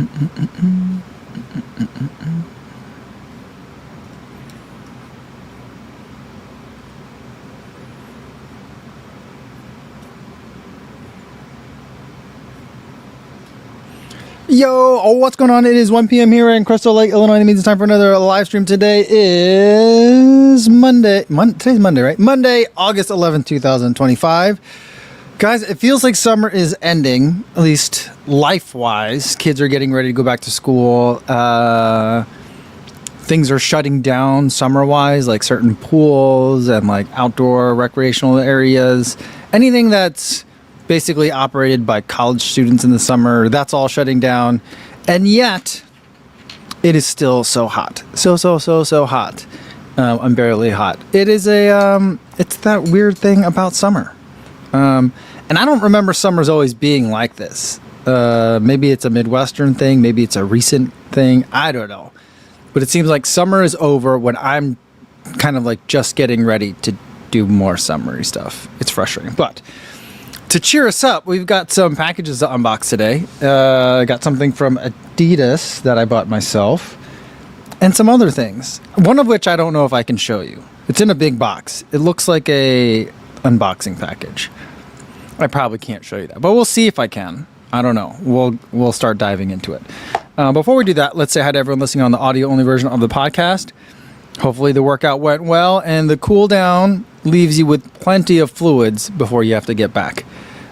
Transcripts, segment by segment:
Yo, what's going on? It is 1 p.m. here in Crystal Lake, Illinois. It means it's time for another live stream. Today is Monday. Today's Monday, right? Monday, August 11th, 2025. Guys, it feels like summer is ending, at least life-wise. Kids are getting ready to go back to school. Things are shutting down summer-wise, like certain pools and like outdoor recreational areas. Anything that's basically operated by college students in the summer, that's all shutting down. And yet, it is still so hot. So hot. Unbearably hot. It is it's that weird thing about summer. And I don't remember summers always being like this. Maybe it's a Midwestern thing. Maybe it's a recent thing. I don't know. But it seems like summer is over when I'm kind of like just getting ready to do more summery stuff. It's frustrating. But to cheer us up, we've got some packages to unbox today. I got something from Adidas that I bought myself, and some other things. One of which I don't know if I can show you. It's in a big box. It looks like a unboxing package. I probably can't show you that, but we'll see if I can. I don't know. We'll start diving into it. Before we do that, let's say hi to everyone listening on the audio-only version of the podcast. Hopefully the workout went well, and the cool down leaves you with plenty of fluids before you have to get back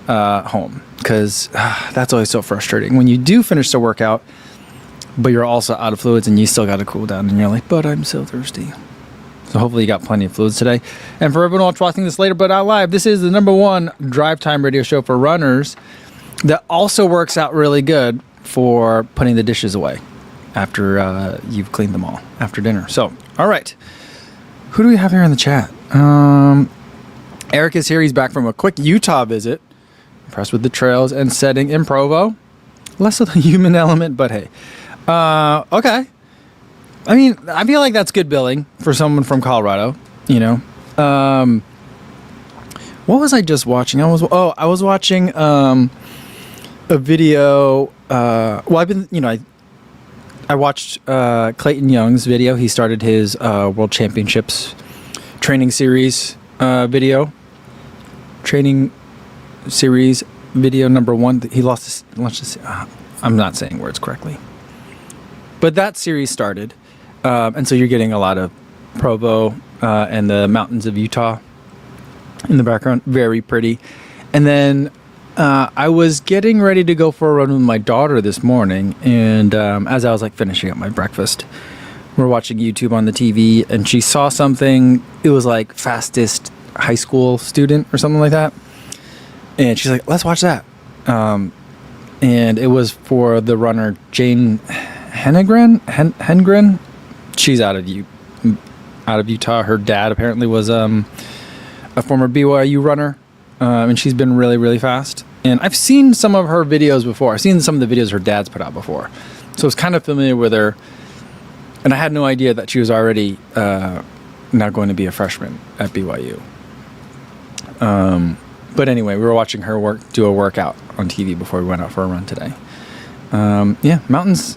home, because that's always so frustrating when you do finish the workout but you're also out of fluids and you still got to cool down and you're like, but I'm so thirsty. So hopefully you got plenty of fluids today. And for everyone else watching this later but out live, this is the #1 drive time radio show for runners that also works out really good for putting the dishes away after you've cleaned them all after dinner. So all right, who do we have here in the chat? Eric is here. He's back from a quick Utah visit. Impressed with the trails and setting in Provo. Less of the human element, but hey. Okay. I mean, I feel like that's good billing for someone from Colorado, you know. What was I just watching? I was watching a video. I watched Clayton Young's video. He started his World Championships training series training series video #1. He lost this. I'm not saying words correctly, but that series started, and so you're getting a lot of Provo and the mountains of Utah in the background. Very pretty. And then I was getting ready to go for a run with my daughter this morning, and as I was like finishing up my breakfast, we're watching YouTube on the TV, and she saw something. It was like fastest high school student or something like that. And she's like, let's watch that. And it was for the runner Jane Hengren. She's out of Utah. Her dad apparently was a former BYU runner. And she's been really, really fast. And I've seen some of her videos before. I've seen some of the videos her dad's put out before. So I was kind of familiar with her. And I had no idea that she was already now going to be a freshman at BYU. But anyway, we were watching her do a workout on TV before we went out for a run today. Yeah, mountains.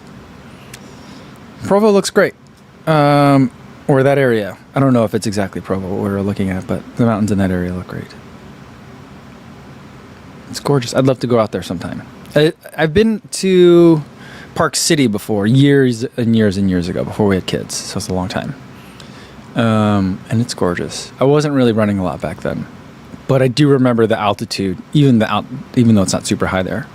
Provo looks great. Or that area. I don't know if it's exactly Provo what we were looking at, but the mountains in that area look great. It's gorgeous. I'd love to go out there sometime. I've been to Park City before, years and years and years ago, before we had kids. So it's a long time. And it's gorgeous. I wasn't really running a lot back then. But I do remember the altitude, even though it's not super high there,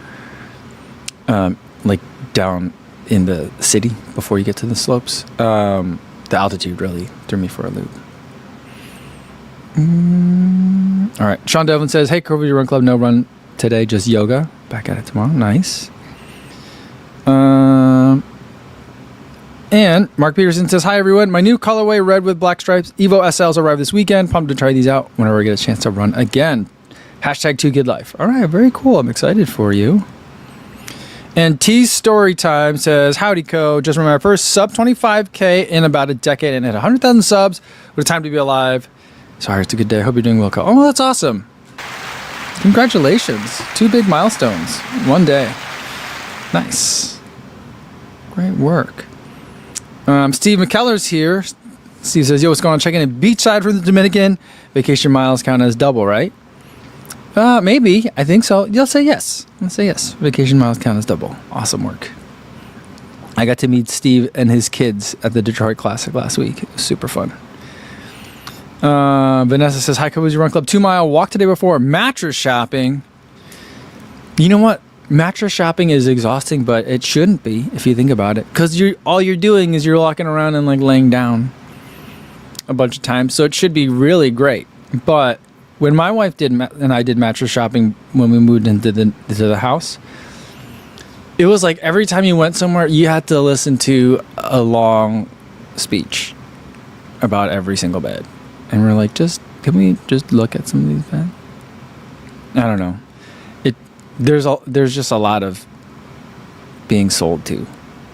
like down in the city before you get to the slopes, the altitude really threw me for a loop. All right. Sean Devlin says, hey, Curvy Run Club, no run today, just yoga. Back at it tomorrow. Nice. And Mark Peterson says, hi, everyone. My new colorway, red with black stripes, Evo SLs arrived this weekend. Pumped to try these out whenever I get a chance to run again. #2KidLife. All right, very cool. I'm excited for you. And T's Story Time says, howdy, Co. Just remember my first sub 25K in about a decade and hit 100,000 subs. What a time to be alive. Sorry, it's a good day. Hope you're doing well, Co. Oh, that's awesome. Congratulations. 2 big milestones. 1 day. Nice. Great work. Steve McKellar's here. Steve says, yo, what's going on? Checking in beachside from the Dominican. Vacation miles count as double, right? Maybe. I think so. You'll say yes. I'll say yes. Vacation miles count as double. Awesome work. I got to meet Steve and his kids at the Detroit Classic last week. It was super fun. Vanessa says, hi, Cozy Run Club. 2 mile walk today before mattress shopping. You know what? Mattress shopping is exhausting, but it shouldn't be if you think about it. Because all you're doing is you're walking around and like laying down a bunch of times. So it should be really great. But when my wife and I did mattress shopping when we moved into the house, it was like every time you went somewhere, you had to listen to a long speech about every single bed. And we're like, can we just look at some of these beds? I don't know. There's just a lot of being sold to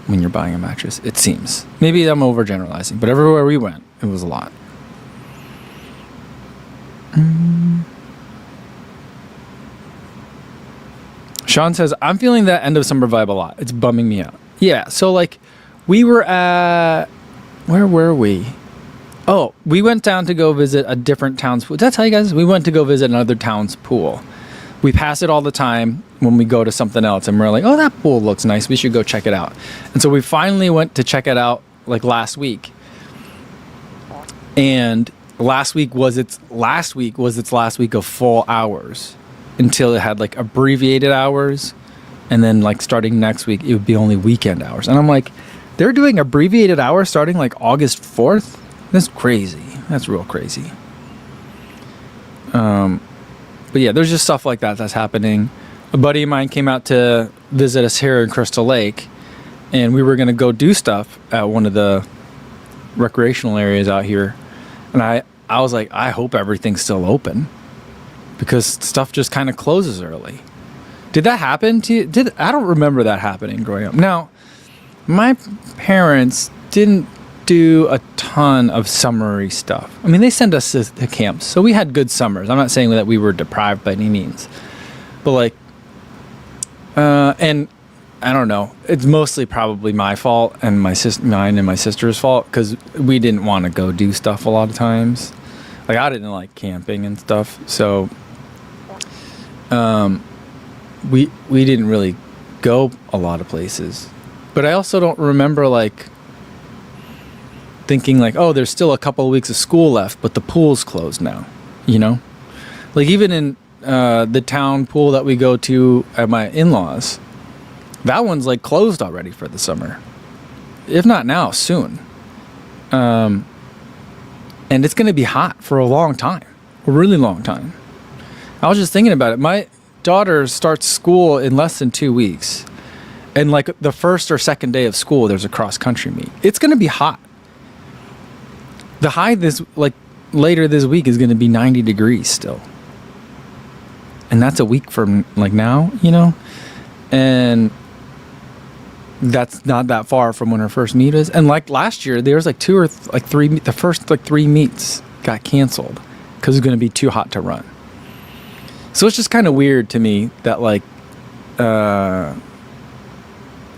when you're buying a mattress, it seems. Maybe I'm overgeneralizing, but everywhere we went, it was a lot. Sean says, I'm feeling that end of summer vibe a lot. It's bumming me out. Yeah, so like we were at, where were we? Oh, we went down to go visit a different town's pool. Did I tell you guys? We went to go visit another town's pool. We pass it all the time when we go to something else and we're like, oh, that pool looks nice. We should go check it out. And so we finally went to check it out like last week. And last week was its last week of full hours until it had like abbreviated hours. And then like starting next week, it would be only weekend hours. And I'm like, they're doing abbreviated hours starting like August 4th? That's crazy. That's real crazy. But yeah, there's just stuff like that that's happening. A buddy of mine came out to visit us here in Crystal Lake, and we were going to go do stuff at one of the recreational areas out here. And I was like, I hope everything's still open because stuff just kind of closes early. Did that happen to you? I don't remember that happening growing up. Now, my parents didn't do a ton of summery stuff. I mean, they sent us to camps, so we had good summers. I'm not saying that we were deprived by any means, but like, and I don't know. It's mostly probably my fault and mine and my sister's fault because we didn't want to go do stuff a lot of times. Like I didn't like camping and stuff, so we didn't really go a lot of places. But I also don't remember like thinking like, oh, there's still a couple of weeks of school left, but the pool's closed now, you know? Like even in the town pool that we go to at my in-laws, that one's like closed already for the summer. If not now, soon. And it's going to be hot for a long time, a really long time. I was just thinking about it. My daughter starts school in less than 2 weeks. And like the first or second day of school, there's a cross-country meet. It's going to be hot. The high later this week is going to be 90 degrees still. And that's a week from like now, you know? And that's not that far from when her first meet is. And like last year, there was like two or three, the first like 3 meets got canceled because it's going to be too hot to run. So it's just kind of weird to me that like,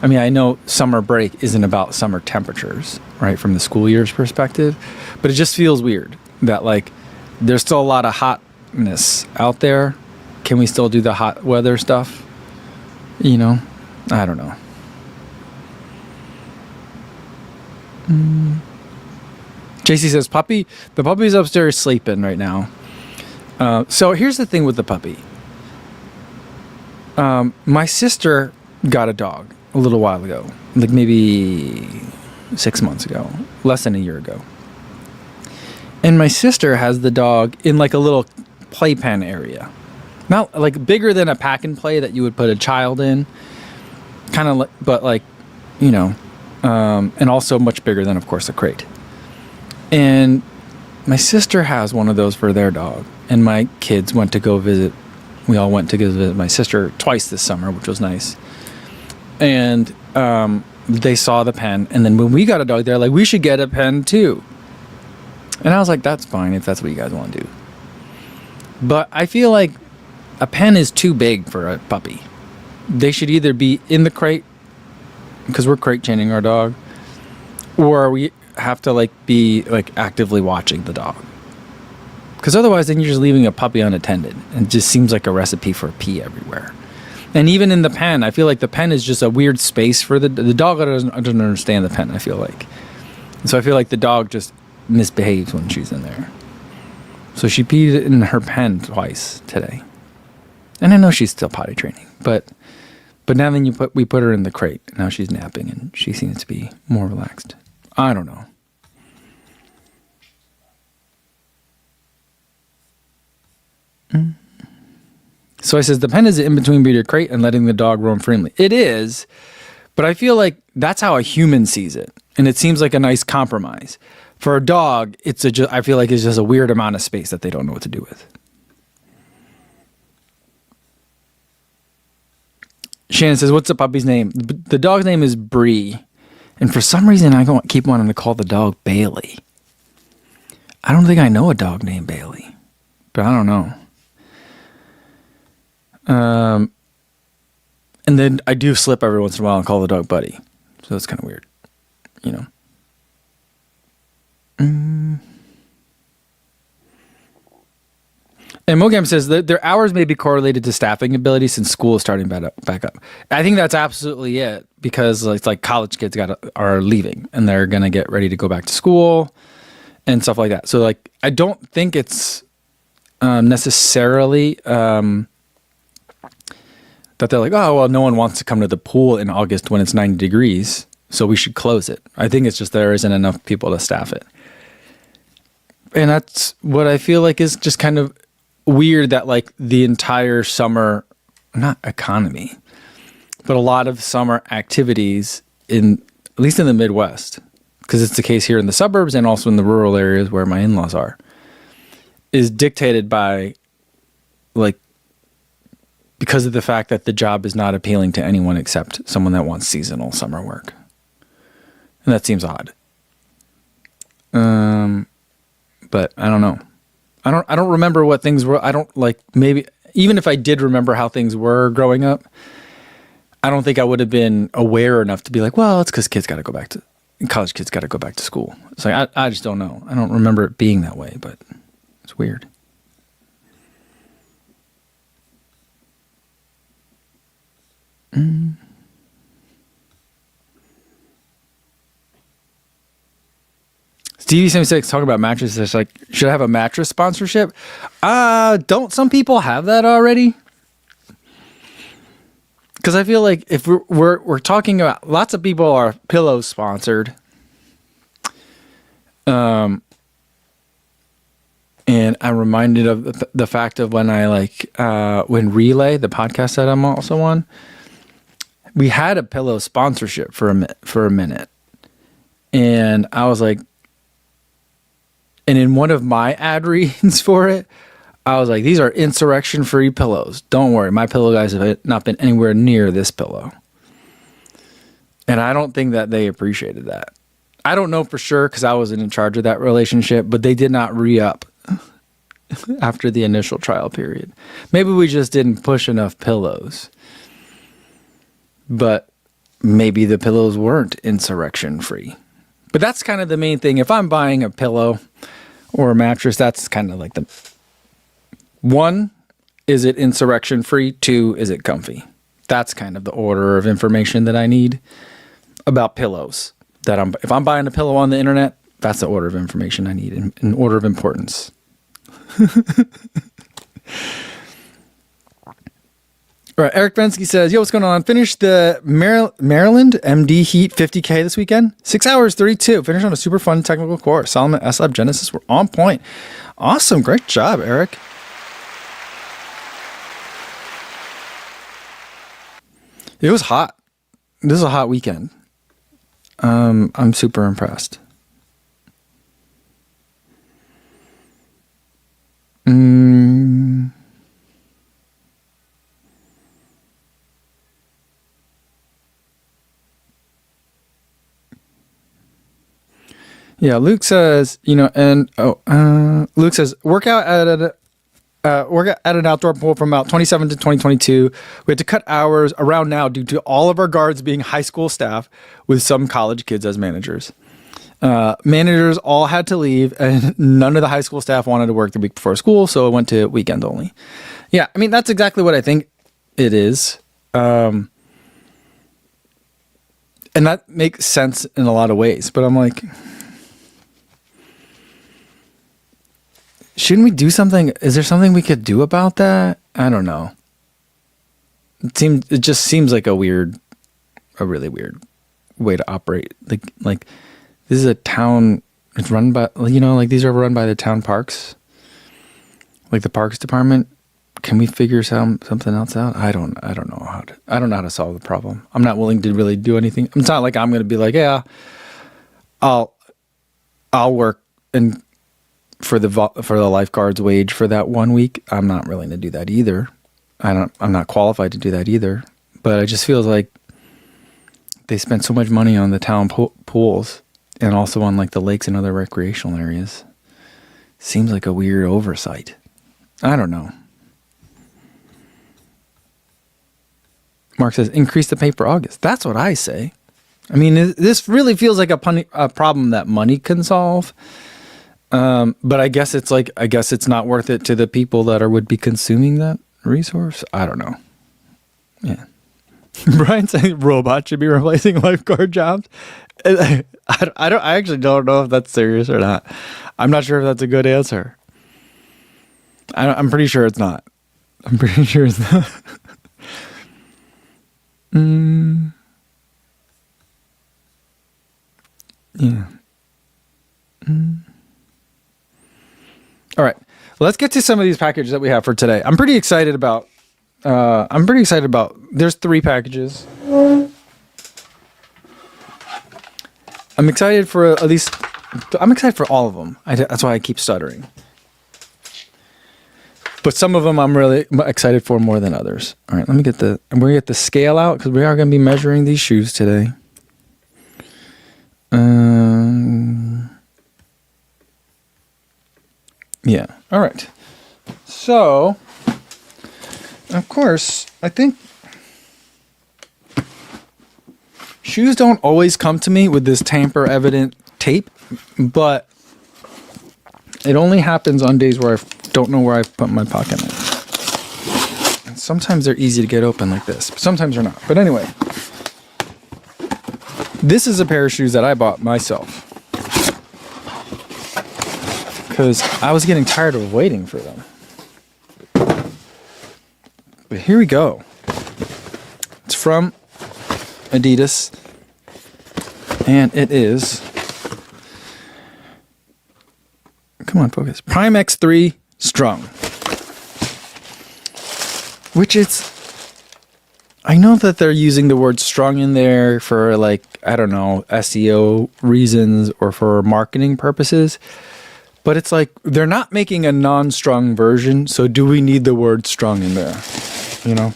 I mean, I know summer break isn't about summer temperatures, right, from the school year's perspective, but it just feels weird that, like, there's still a lot of hotness out there. Can we still do the hot weather stuff? You know? I don't know. JC says, the puppy's upstairs sleeping right now. So here's the thing with the puppy. My sister got a dog a little while ago, like maybe 6 months ago, less than a year ago. And my sister has the dog in like a little playpen area. Not like bigger than a pack and play that you would put a child in. Kind of like, but like, you know, and also much bigger than, of course, a crate. And my sister has one of those for their dog. And my kids went to go visit. We all went to go visit my sister twice this summer, which was nice. And they saw the pen. And then when we got a dog, they're like, we should get a pen too. And I was like, that's fine if that's what you guys want to do. But I feel like a pen is too big for a puppy. They should either be in the crate because we're crate chaining our dog, or we have to like be like actively watching the dog. Because otherwise, then you're just leaving a puppy unattended, and it just seems like a recipe for pee everywhere. And even in the pen, I feel like the pen is just a weird space for the dog doesn't understand the pen. I feel like, and so I feel like the dog just misbehaves when she's in there. So she peed in her pen twice today, and I know she's still potty training, but now then we put her in the crate. Now she's napping, and she seems to be more relaxed. I don't know. So I says the pen is in between being a crate and letting the dog roam freely. It is, but I feel like that's how a human sees it, and it seems like a nice compromise. For a dog, I feel like it's just a weird amount of space that they don't know what to do with. Shannon says, "What's the puppy's name?" The dog's name is Bree, and for some reason I keep wanting to call the dog Bailey. I don't think I know a dog named Bailey, but I don't know. And then I do slip every once in a while and call the dog Buddy. So that's kind of weird, you know. And Mogam says that their hours may be correlated to staffing ability since school is starting back up. I think that's absolutely it, because it's like college kids are leaving and they're going to get ready to go back to school and stuff like that. So like, I don't think it's necessarily that they're like, oh, well, no one wants to come to the pool in August when it's 90 degrees, so we should close it. I think it's just there isn't enough people to staff it. And that's what I feel like is just kind of weird, that like the entire summer, not economy, but a lot of summer activities at least in the Midwest, because it's the case here in the suburbs and also in the rural areas where my in-laws are, is dictated by like, because of the fact that the job is not appealing to anyone except someone that wants seasonal summer work. And that seems odd. But I don't know. I don't remember what things were. I don't like, maybe even if I did remember how things were growing up, I don't think I would have been aware enough to be like, well, it's because college kids got to go back to school. It's like, I just don't know. I don't remember it being that way, but it's weird. Stevie76 talking about mattresses. It's like, should I have a mattress sponsorship? Don't some people have that already? Because I feel like if we're talking about, lots of people are pillow sponsored. And I'm reminded of the fact of when when Relay, the podcast that I'm also on, we had a pillow sponsorship for a minute. And I was like, and in one of my ad reads for it, I was like, these are insurrection-free pillows. Don't worry, my pillow guys have not been anywhere near this pillow. And I don't think that they appreciated that. I don't know for sure because I wasn't in charge of that relationship, but they did not re-up after the initial trial period. Maybe we just didn't push enough pillows. But maybe the pillows weren't insurrection-free. But that's kind of the main thing. If I'm buying a pillow or a mattress, that's kind of like the... 1, is it insurrection-free? 2, is it comfy? That's kind of the order of information that I need about pillows. If I'm buying a pillow on the internet, that's the order of information I need in order of importance. All right, Eric Bensky says, yo, what's going on? Finished the Maryland MD Heat 50K this weekend. 6 hours, 32. Finished on a super fun technical course. Solomon, S-Lab, Genesis were on point. Awesome. Great job, Eric. It was hot. This is a hot weekend. I'm super impressed. Yeah, Luke says, Luke says, workout we're at an outdoor pool from about 27 to 2022. We had to cut hours around now due to all of our guards being high school staff with some college kids as managers. Managers all had to leave, and none of the high school staff wanted to work the week before school, so it went to weekend only. Yeah, I mean, that's exactly what I think it is. And that makes sense in a lot of ways, but I'm like, shouldn't we do something? Is there something we could do about that? I don't know. It just seems like a really weird way to operate. Like this is a town. It's run by, like these are run by the town parks, like the parks department. Can we figure something else out? I don't know how to solve the problem. I'm not willing to really do anything. It's not like I'm going to be like, yeah, I'll work and for the lifeguard's wage for that 1 week. I'm not willing to do that either. I'm not qualified to do that either. But it just feels like they spend so much money on the town pools and also on like the lakes and other recreational areas. Seems like a weird oversight. I don't know. Mark says, increase the pay for August. That's what I say. I mean, this really feels like a problem that money can solve. But I guess it's not worth it to the people that would be consuming that resource. I don't know. Yeah. Brian saying robots should be replacing lifeguard jobs. I actually don't know if that's serious or not. I'm not sure if that's a good answer. I'm pretty sure it's not. I'm pretty sure it's not. Yeah. All right. Let's get to some of these packages that we have for today. I'm pretty excited about. There's 3 packages. I'm excited for I'm excited for all of them. That's why I keep stuttering. But some of them I'm really excited for more than others. All right, we're gonna get the scale out because we are gonna be measuring these shoes today. Yeah. All right. So, of course, I think shoes don't always come to me with this tamper-evident tape, but it only happens on days where I don't know where I've put my pocket knife. And sometimes they're easy to get open like this, but sometimes they're not. But anyway, this is a pair of shoes that I bought myself because I was getting tired of waiting for them. But here we go. It's from Adidas, and it is, come on, focus, Prime X3 Strung, which I know that they're using the word strung in there for, like, I don't know, SEO reasons or for marketing purposes, but it's like they're not making a non-strung version, so do we need the word strung in there, you know?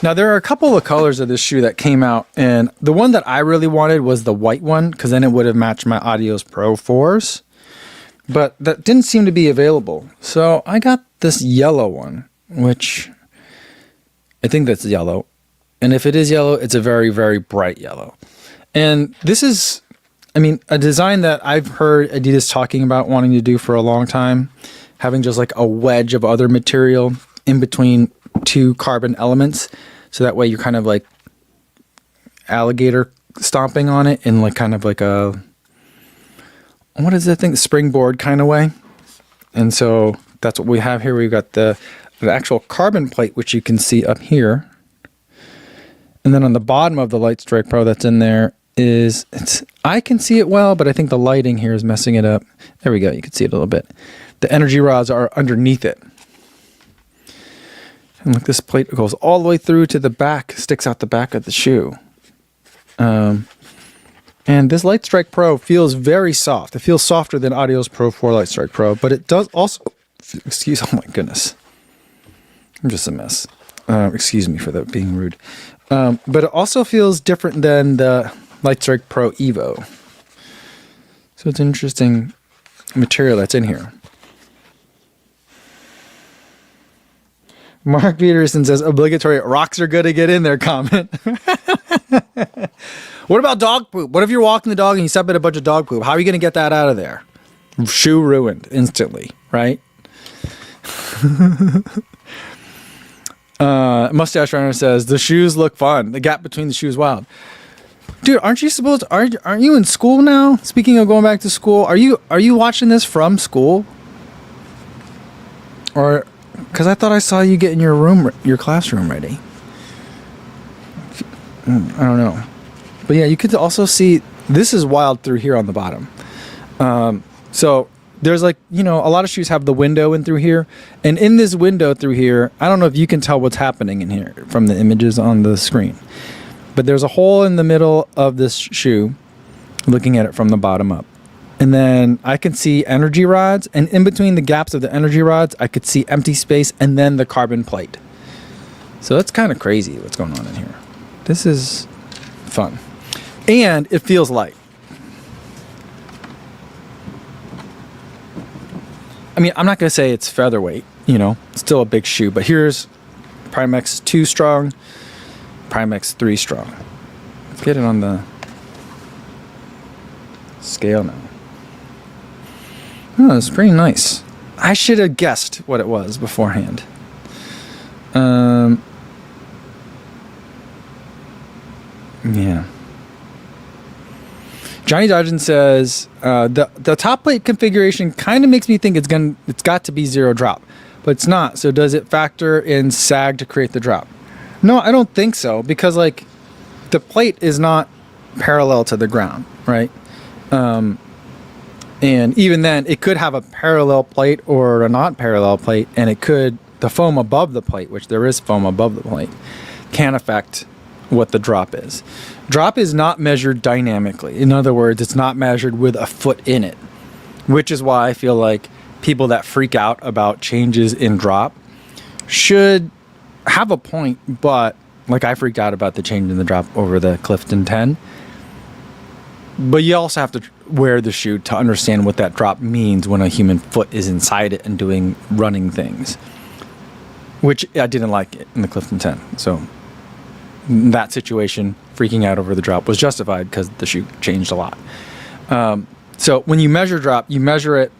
Now, there are a couple of colors of this shoe that came out, and the one that I really wanted was the white one, because then it would have matched my Adidas Pro 4s, but that didn't seem to be available. So I got this yellow one, which I think that's yellow, and if it is yellow, it's a very, very bright yellow. And this is, I mean, a design that I've heard Adidas talking about wanting to do for a long time, having just like a wedge of other material in between 2 carbon elements, so that way you're kind of like alligator stomping on it in like kind of like a, what is that thing, springboard kind of way. And so that's what we have here. We've got the actual carbon plate, which you can see up here, and then on the bottom of the Light Strike Pro that's in there I can see it well, but I think the lighting here is messing it up. There we go, you can see it a little bit. The energy rods are underneath it. And look, this plate goes all the way through to the back, sticks out the back of the shoe. And this Light Strike Pro feels very soft. It feels softer than Adidas Pro 4 Light Strike Pro, but it does also, oh my goodness. I'm just a mess. Excuse me for that being rude. But it also feels different than the Light Strike Pro Evo. So it's an interesting material that's in here. Mark Peterson says, obligatory rocks are good to get in there comment. What about dog poop? What if you're walking the dog and you step in a bunch of dog poop? How are you going to get that out of there? Shoe ruined instantly, right? Mustache Runner says, the shoes look fun. The gap between the shoes wild. Dude, aren't you supposed to, aren't you in school now? Speaking of going back to school, are you watching this from school? Or, because I thought I saw you get in your classroom ready. I don't know. But yeah, you could also see, this is wild through here on the bottom. So there's like, you know, a lot of shoes have the window in through here. And in this window through here, I don't know if you can tell what's happening in here from the images on the screen. But there's a hole in the middle of this shoe, looking at it from the bottom up. And then I can see energy rods, and in between the gaps of the energy rods, I could see empty space and then the carbon plate. So that's kind of crazy what's going on in here. This is fun. And it feels light. I mean, I'm not going to say it's featherweight, you know, it's still a big shoe, but here's Prime X2 strong, Prime X3 strong. Let's get it on the scale now. Oh, it's pretty nice. I should have guessed what it was beforehand. Yeah. Johnny Dodgen says the top plate configuration kind of makes me think it's got to be zero drop, but it's not. So does it factor in sag to create the drop? No, I don't think so, because like the plate is not parallel to the ground, right? And even then, it could have a parallel plate or a not parallel plate, and it could, the foam above the plate, which there is foam above the plate, can affect what the drop is. Drop is not measured dynamically. In other words, it's not measured with a foot in it, which is why I feel like people that freak out about changes in drop should have a point, but like I freaked out about the change in the drop over the Clifton 10. But you also have to wear the shoe to understand what that drop means when a human foot is inside it and doing running things, which I didn't like it in the Clifton 10. So in that situation, freaking out over the drop was justified because the shoe changed a lot. So when you measure drop, you measure it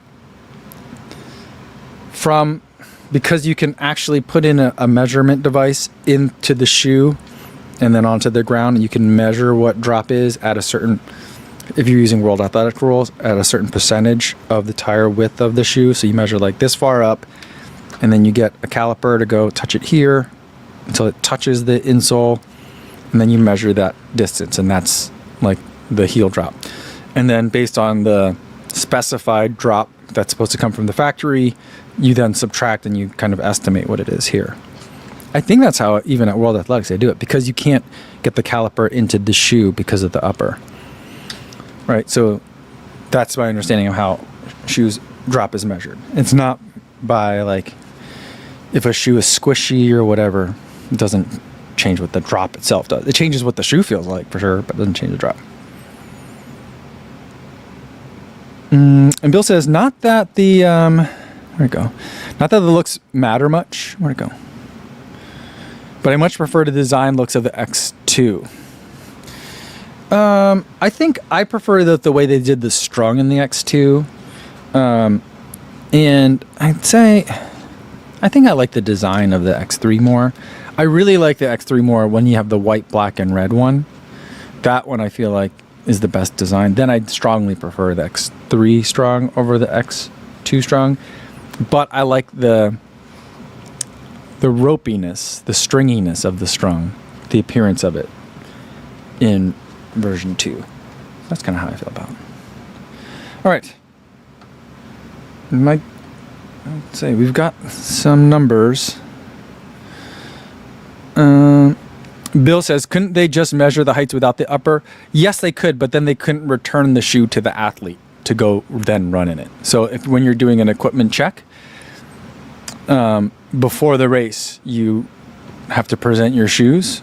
from, because you can actually put in a measurement device into the shoe and then onto the ground, and you can measure what drop is at a certain, if you're using World Athletic rules, at a certain percentage of the tire width of the shoe. So you measure like this far up, and then you get a caliper to go touch it here until it touches the insole, and then you measure that distance, and that's like the heel drop. And then based on the specified drop that's supposed to come from the factory, you then subtract and you kind of estimate what it is here. I think that's how even at World Athletics they do it, because you can't get the caliper into the shoe because of the upper. Right, so that's my understanding of how shoes drop is measured. It's not by like, if a shoe is squishy or whatever, it doesn't change what the drop itself does. It changes what the shoe feels like for sure, but it doesn't change the drop. And Bill says, not that the, where'd it go? Not that the looks matter much. Where'd it go? But I much prefer the design looks of the X2. I think I prefer the way they did the strung in the X2. And I'd say, I think I like the design of the X3 more. I really like the X3 more when you have the white, black, and red one. That one I feel like is the best design. Then I'd strongly prefer the X3 strung over the X2 strung. But I like the ropiness, the stringiness of the strung, the appearance of it in version 2. That's kind of how I feel about it. All right. Let's say we've got some numbers. Bill says, couldn't they just measure the heights without the upper? Yes, they could, but then they couldn't return the shoe to the athlete to go then run in it. So when you're doing an equipment check, before the race, you have to present your shoes.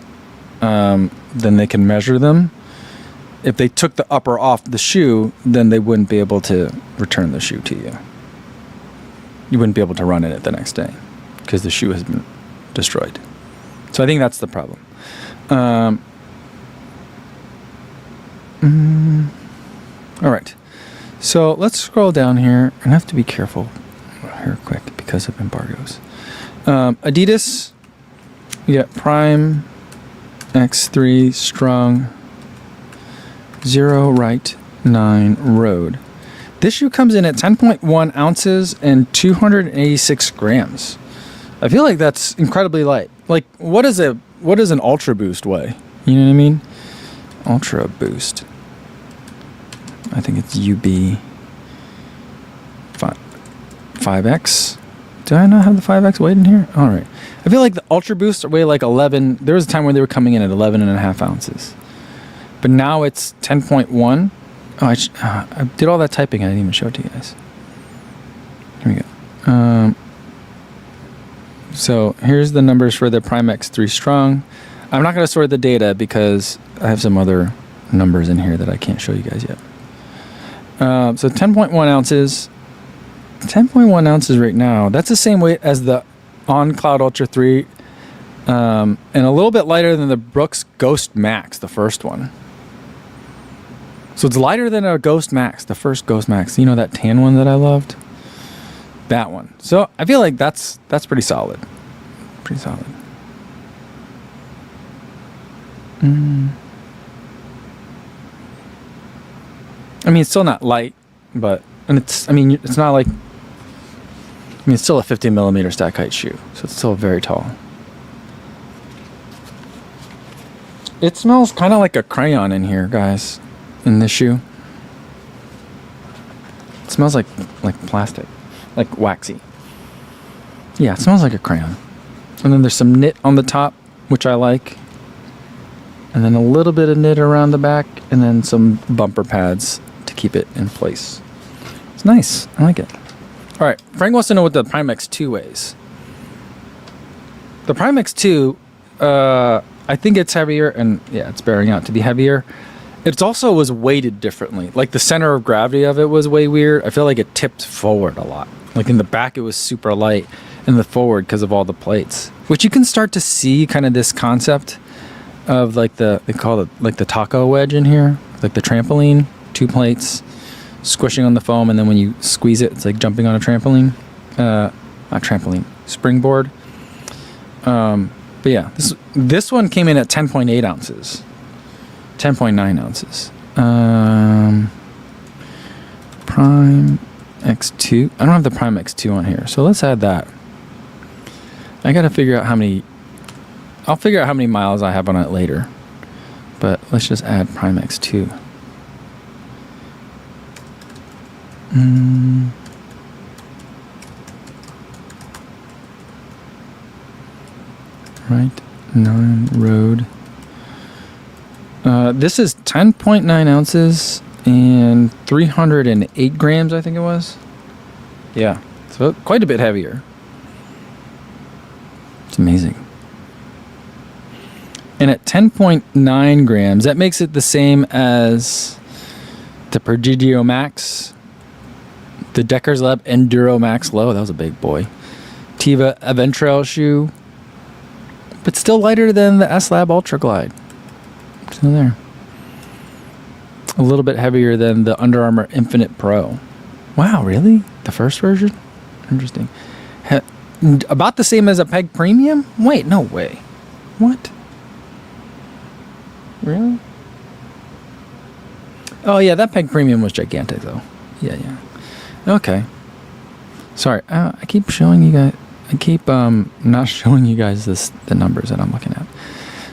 Then they can measure them. if they took the upper off the shoe, then they wouldn't be able to return the shoe to you. You wouldn't be able to run in it the next day because the shoe has been destroyed. So I think that's the problem. All right. So let's scroll down here, and I have to be careful here quick because of embargoes. Adidas, you got Prime X3 strong 0 right 9 road. This shoe comes in at 10.1 ounces and 286 grams. I feel like that's incredibly light. Like, what does an Ultra Boost weigh? You know what I mean? Ultra Boost. I think it's UB 5X. Do I not have the 5X weight in here? All right. I feel like the Ultra Boosts weigh like 11. There was a time where they were coming in at 11.5 ounces. But now it's 10.1. Oh, I did all that typing. I didn't even show it to you guys. Here we go. So here's the numbers for the Prime X3 Strong. I'm not going to sort the data because I have some other numbers in here that I can't show you guys yet. So 10.1 ounces. 10.1 ounces right now. That's the same weight as the On Cloud Ultra 3. And a little bit lighter than the Brooks Ghost Max, the first one. So it's lighter than a Ghost Max, the first Ghost Max. You know that tan one that I loved? That one. So I feel like that's pretty solid. Pretty solid. I mean, it's still not light, but it's not like, it's still a 50 millimeter stack height shoe, so it's still very tall. It smells kind of like a crayon in here, guys, in this shoe. It smells like plastic, like waxy. Yeah, it smells like a crayon. And then there's some knit on the top, which I like. And then a little bit of knit around the back, and then some bumper pads to keep it in place. It's nice. I like it. All right, Frank wants to know what the Prime X2 weighs. The Prime X2, I think it's heavier, and yeah, it's bearing out to be heavier. It also was weighted differently. Like the center of gravity of it was way weird. I feel like it tipped forward a lot. Like in the back, it was super light, and the forward because of all the plates. Which you can start to see kind of this concept of like they call it like the taco wedge in here, like the trampoline, 2 plates, squishing on the foam, and then when you squeeze it, it's like jumping on a trampoline. Not trampoline, springboard. But yeah, this one came in at 10.8 ounces. 10.9 ounces. Prime X2. I don't have the Prime X2 on here, so let's add that. I gotta figure out how many. I'll figure out how many miles I have on it later. But let's just add Prime X2. Right, 9 road. This is 10.9 ounces and 308 grams, I think it was. Yeah, so quite a bit heavier. It's amazing. And at 10.9 grams, that makes it the same as the Prodigy Max, the Deckers Lab Enduro Max Low. That was a big boy. Teva Aventrail shoe. But still lighter than the S-Lab Ultra Glide. Still there. A little bit heavier than the Under Armour Infinite Pro. Wow, really? The first version? Interesting. About the same as a Peg Premium? Wait, no way. What? Really? Oh, yeah, that Peg Premium was gigantic, though. Yeah. Okay. Sorry, I keep showing you guys... I keep not showing you guys the numbers that I'm looking at.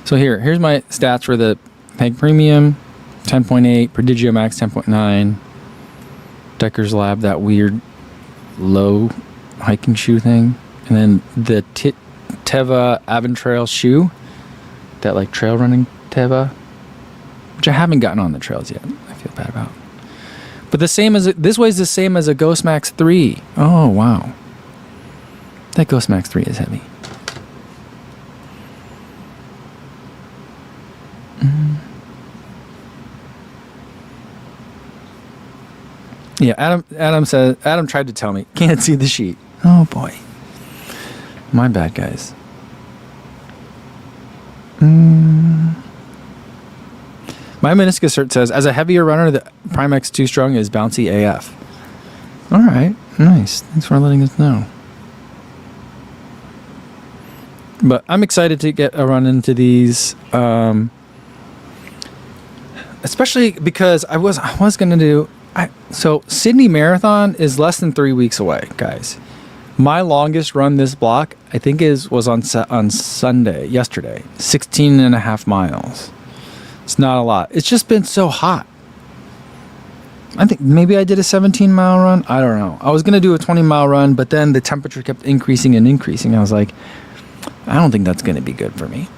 So here's my stats for the Peg Premium, 10.8, Prodigio Max 10.9, Deckers Lab, that weird low hiking shoe thing, and then the Teva Aventrail shoe, that like trail running Teva, which I haven't gotten on the trails yet. I feel bad about. But this weighs the same as a Ghost Max 3. Oh wow. That Ghost Max 3 is heavy. Yeah, Adam tried to tell me, can't see the sheet. Oh boy. My bad, guys. My meniscus cert says, as a heavier runner, the Prime X2 Strung is bouncy AF. All right, nice. Thanks for letting us know. But I'm excited to get a run into these, especially because I was going to do. So Sydney Marathon is less than 3 weeks away, guys. My longest run this block, I think, was on Sunday, yesterday, 16 and a half miles. It's not a lot. It's just been so hot. I think maybe I did a 17-mile run. I don't know. I was going to do a 20-mile run, but then the temperature kept increasing and increasing. I was like, I don't think that's going to be good for me.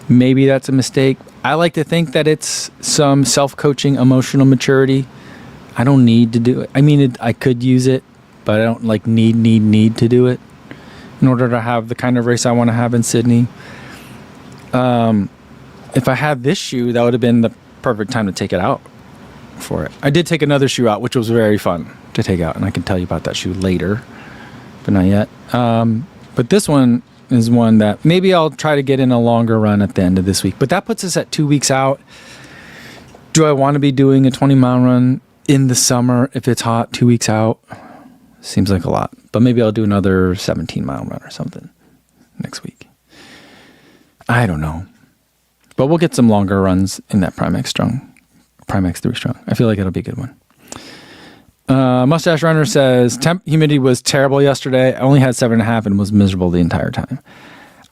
Maybe that's a mistake. I like to think that it's some self-coaching, emotional maturity. I don't need to do it. I mean, I could use it, but I don't like need to do it in order to have the kind of race I want to have in Sydney. If I had this shoe, that would have been the perfect time to take it out for it. I did take another shoe out, which was very fun to take out, and I can tell you about that shoe later, but not yet. But this one is one that maybe I'll try to get in a longer run at the end of this week. But that puts us at 2 weeks out. Do I want to be doing a 20-mile run in the summer if it's hot 2 weeks out? Seems like a lot. But maybe I'll do another 17-mile run or something next week. I don't know. But we'll get some longer runs in that Prime X3 Strung. I feel like it'll be a good one. Mustache Runner says, temp humidity was terrible yesterday. I only had 7.5 and was miserable the entire time.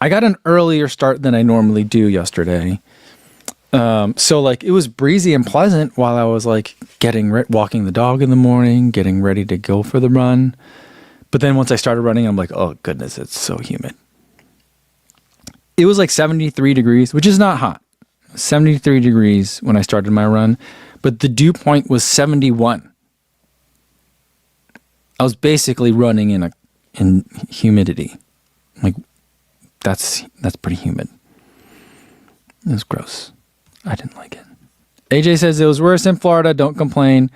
I got an earlier start than I normally do yesterday. So like it was breezy and pleasant while I was like walking the dog in the morning, getting ready to go for the run. But then once I started running, I'm like, oh goodness, it's so humid. It was like 73 degrees, which is not hot. 73 degrees when I started my run, but the dew point was 71. I was basically running in humidity. Like that's pretty humid. It was gross. I didn't like it. AJ says it was worse in Florida. Don't complain.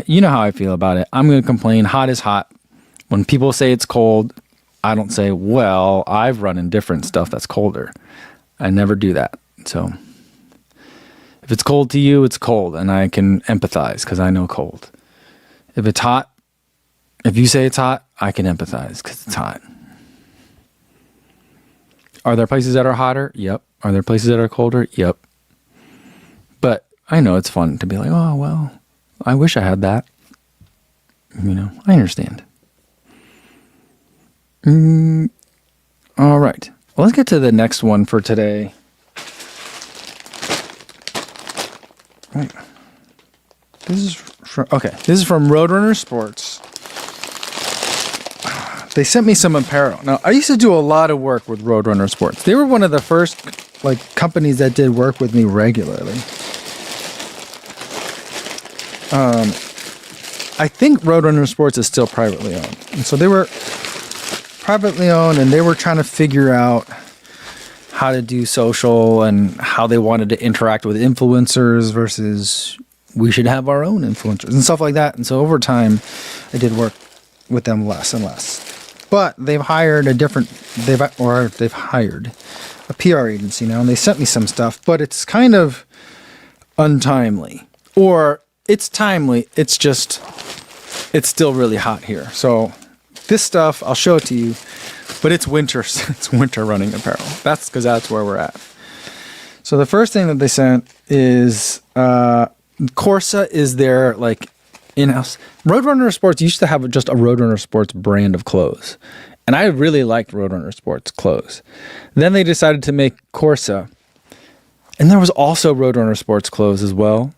You know how I feel about it. I'm going to complain. Hot is hot. When people say it's cold, I don't say, well, I've run in different stuff that's colder. I never do that. So if it's cold to you, it's cold. And I can empathize because I know cold. If it's hot, if you say it's hot, I can empathize because it's hot. Are there places that are hotter? Yep. Are there places that are colder? Yep. But I know it's fun to be like, oh, well, I wish I had that. You know, I understand. All right. Well, let's get to the next one for today. Right. This is from Roadrunner Sports. They sent me some apparel. Now, I used to do a lot of work with Roadrunner Sports. They were one of the first companies that did work with me regularly. I think Roadrunner Sports is still privately owned. And so they were privately owned and they were trying to figure out how to do social and how they wanted to interact with influencers versus we should have our own influencers and stuff like that. And so over time, I did work with them less and less. But they've hired they've hired a PR agency now, and they sent me some stuff, but it's kind of untimely. Or it's timely, it's still really hot here. So this stuff, I'll show it to you, but it's winter. It's winter running apparel. That's because that's where we're at. So the first thing that they sent is Corsa is their in-house. Roadrunner Sports used to have just a Roadrunner Sports brand of clothes. And I really liked Roadrunner Sports clothes. Then they decided to make Corsa. And there was also Roadrunner Sports clothes as well.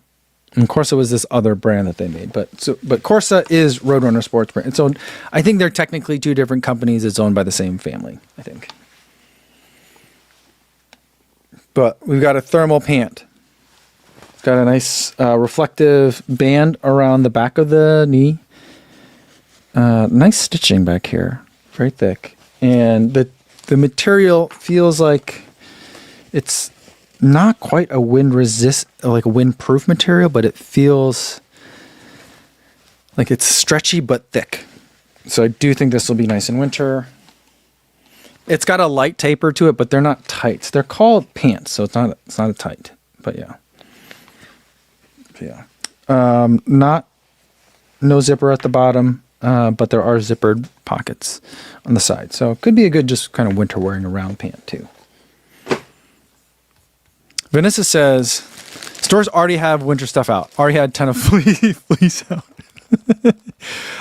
And Corsa was this other brand that they made. But Corsa is Roadrunner Sports brand. It's owned, I think they're technically two different companies. It's owned by the same family, I think. But we've got a thermal pant. It's got a nice reflective band around the back of the knee. Nice stitching back here. Very thick. And the material feels like it's not quite a like a wind-proof material, but it feels like it's stretchy but thick. So I do think this will be nice in winter. It's got a light taper to it, but they're not tights. They're called pants, so it's not a tight. But yeah. No zipper at the bottom, but there are zippered pockets on the side. So it could be a good just kind of winter wearing around pant too. Vanessa says, stores already have winter stuff out. Already had a ton of fleece out.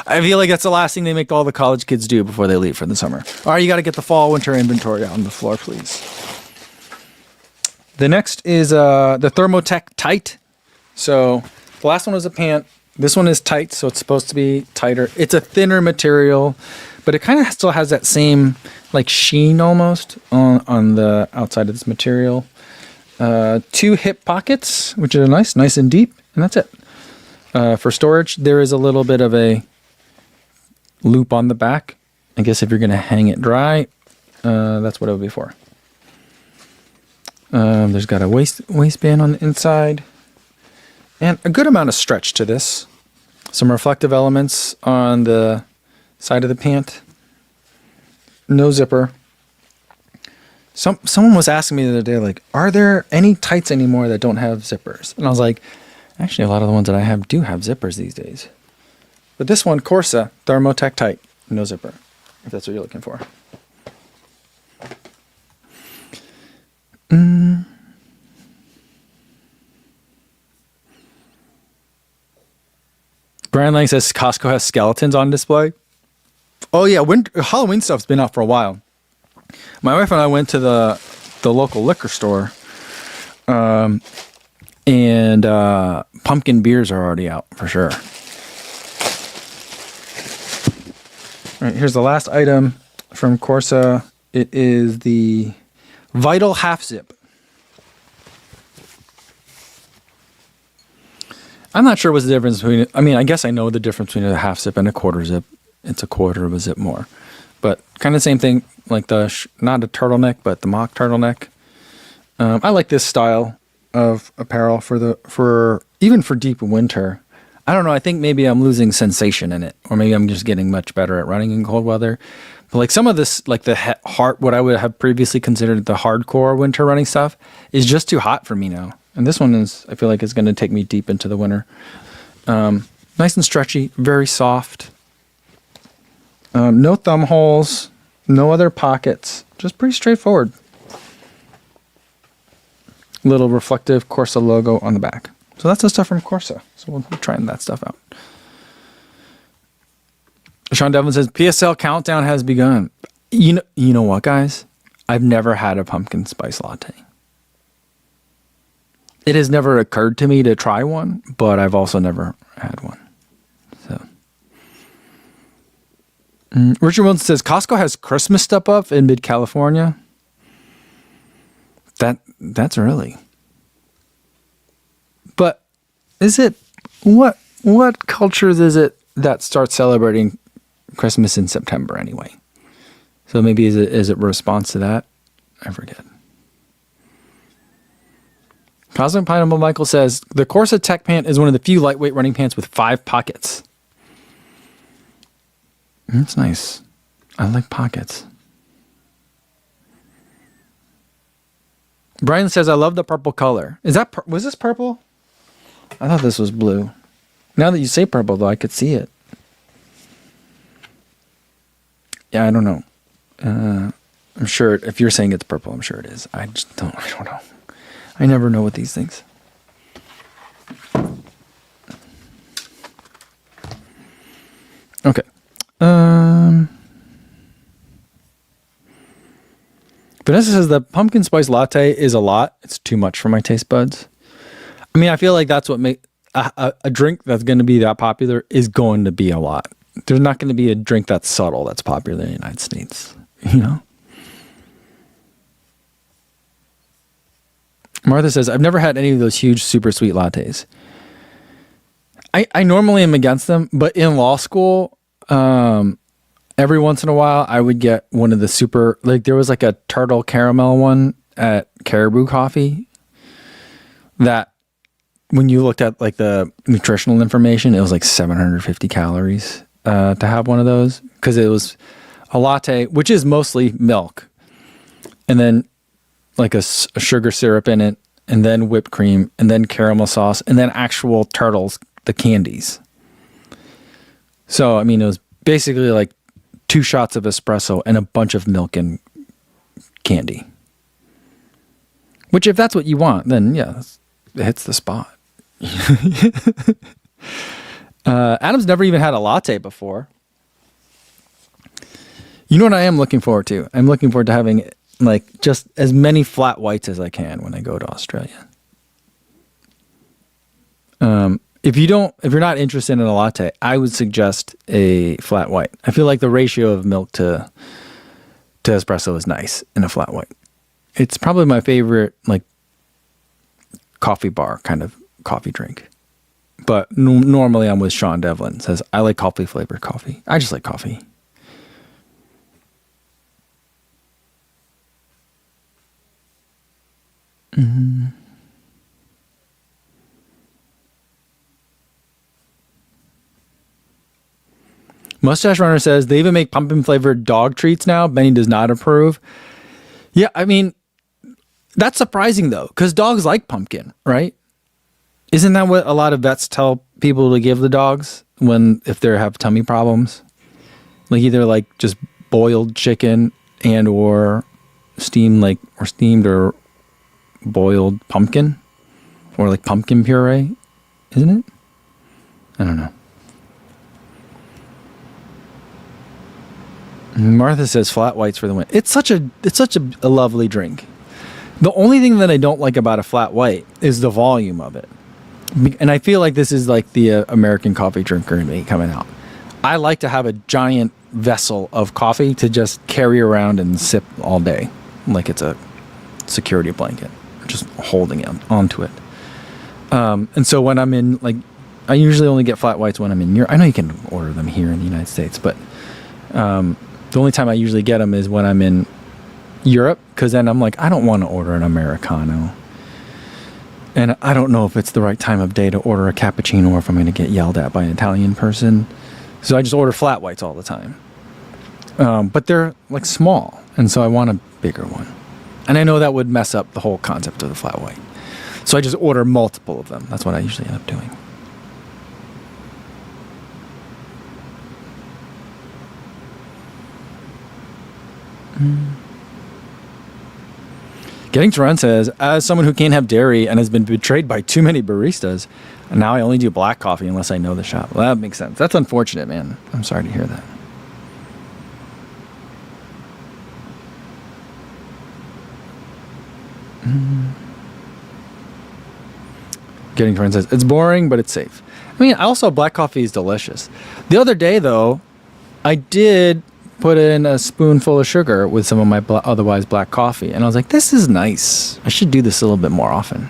I feel like that's the last thing they make all the college kids do before they leave for the summer. All right, you got to get the fall winter inventory out on the floor, please. The next is the Thermotech Tight. So the last one was a pant. This one is tight, so it's supposed to be tighter. It's a thinner material, but it kind of still has that same like sheen almost on the outside of this material. 2 hip pockets, which are nice and deep, and that's it. For storage, there is a little bit of a loop on the back. I guess if you're going to hang it dry, that's what it would be for. There's got a waistband on the inside and a good amount of stretch to this. Some reflective elements on the side of the pant. No zipper. Someone was asking me the other day, like, are there any tights anymore that don't have zippers? And I was like, actually, a lot of the ones that I have do have zippers these days. But this one, Corsa, Thermotech Tight, no zipper, if that's what you're looking for. Brian Lang says Costco has skeletons on display. Oh yeah, Halloween stuff's been out for a while. My wife and I went to the local liquor store, and pumpkin beers are already out for sure. All right, here's the last item from Corsa. It is the Vital Half Zip. I'm not sure what's the difference between, I mean, I guess I know the difference between a half zip and a quarter zip. It's a quarter of a zip more. But kind of the same thing, like not a turtleneck, but the mock turtleneck. I like this style of apparel even for deep winter. I don't know, I think maybe I'm losing sensation in it, or maybe I'm just getting much better at running in cold weather. But like some of this, like the what I would have previously considered the hardcore winter running stuff is just too hot for me now. And this one I feel like it's going to take me deep into the winter. Nice and stretchy, very soft. No thumb holes, no other pockets, just pretty straightforward. Little reflective Corsa logo on the back. So that's the stuff from Corsa. So we'll be trying that stuff out. Sean Devlin says, PSL countdown has begun. You know what, guys? I've never had a pumpkin spice latte. It has never occurred to me to try one, but I've also never had one. So, Richard Wilson says Costco has Christmas stuff up in mid-California. That's early. But is it what cultures is it that starts celebrating Christmas in September anyway? So maybe is it a response to that? I forget. Cosmic Pineapple Michael says, the Corsa Tech Pant is one of the few lightweight running pants with 5 pockets. That's nice. I like pockets. Brian says, I love the purple color. Was this purple? I thought this was blue. Now that you say purple, though, I could see it. Yeah, I don't know. I'm sure if you're saying it's purple, I'm sure it is. I don't know. I never know with these things. Okay. Vanessa says the pumpkin spice latte is a lot. It's too much for my taste buds. I mean, I feel like that's what makes a drink that's going to be that popular is going to be a lot. There's not going to be a drink that's subtle that's popular in the United States, you know? Martha says, I've never had any of those huge, super sweet lattes. I normally am against them, but in law school, every once in a while, I would get one of the super, like there was like a turtle caramel one at Caribou Coffee. that when you looked at like the nutritional information, it was like 750 calories to have one of those, because it was a latte, which is mostly milk, and then like a sugar syrup in it, and then whipped cream, and then caramel sauce, and then actual turtles, the candies. So, I mean, it was basically like 2 shots of espresso and a bunch of milk and candy. Which, if that's what you want, then yeah, it hits the spot. Adam's never even had a latte before. You know what I am looking forward to? I'm looking forward to having like just as many flat whites as I can when I go to Australia. If you're not interested in a latte, I would suggest a flat white. I feel like the ratio of milk to espresso is nice in a flat white. It's probably my favorite like coffee bar kind of coffee drink. But normally I'm with Sean Devlin. Says I like coffee flavored coffee. I just like coffee. Mm-hmm. Mustache Runner says they even make pumpkin flavored dog treats now. Benny does not approve. Yeah, I mean, that's surprising though, because dogs like pumpkin, right? Isn't that what a lot of vets tell people to give the dogs if they have tummy problems? Like either like just boiled chicken and or steamed or boiled pumpkin, or like pumpkin puree, isn't it? I don't know. Martha says flat whites for the win. It's such a lovely drink. The only thing that I don't like about a flat white is the volume of it. And I feel like this is like the American coffee drinker in me coming out. I like to have a giant vessel of coffee to just carry around and sip all day, like it's a security blanket, just holding it onto it. And so when I'm in, like, I usually only get flat whites when I'm in Europe. I know you can order them here in the United States, but the only time I usually get them is when I'm in Europe, because then I'm like, I don't want to order an Americano. And I don't know if it's the right time of day to order a cappuccino or if I'm going to get yelled at by an Italian person. So I just order flat whites all the time. But they're like small, and so I want a bigger one. And I know that would mess up the whole concept of the flat white. So I just order multiple of them. That's what I usually end up doing. Getting to Run says, as someone who can't have dairy and has been betrayed by too many baristas, now I only do black coffee unless I know the shop. Well, that makes sense. That's unfortunate, man. I'm sorry to hear that. Getting to Run says, it's boring, but it's safe. I mean, also black coffee is delicious. The other day, though, I did put in a spoonful of sugar with some of my otherwise black coffee, and I was like, this is nice. I should do this a little bit more often.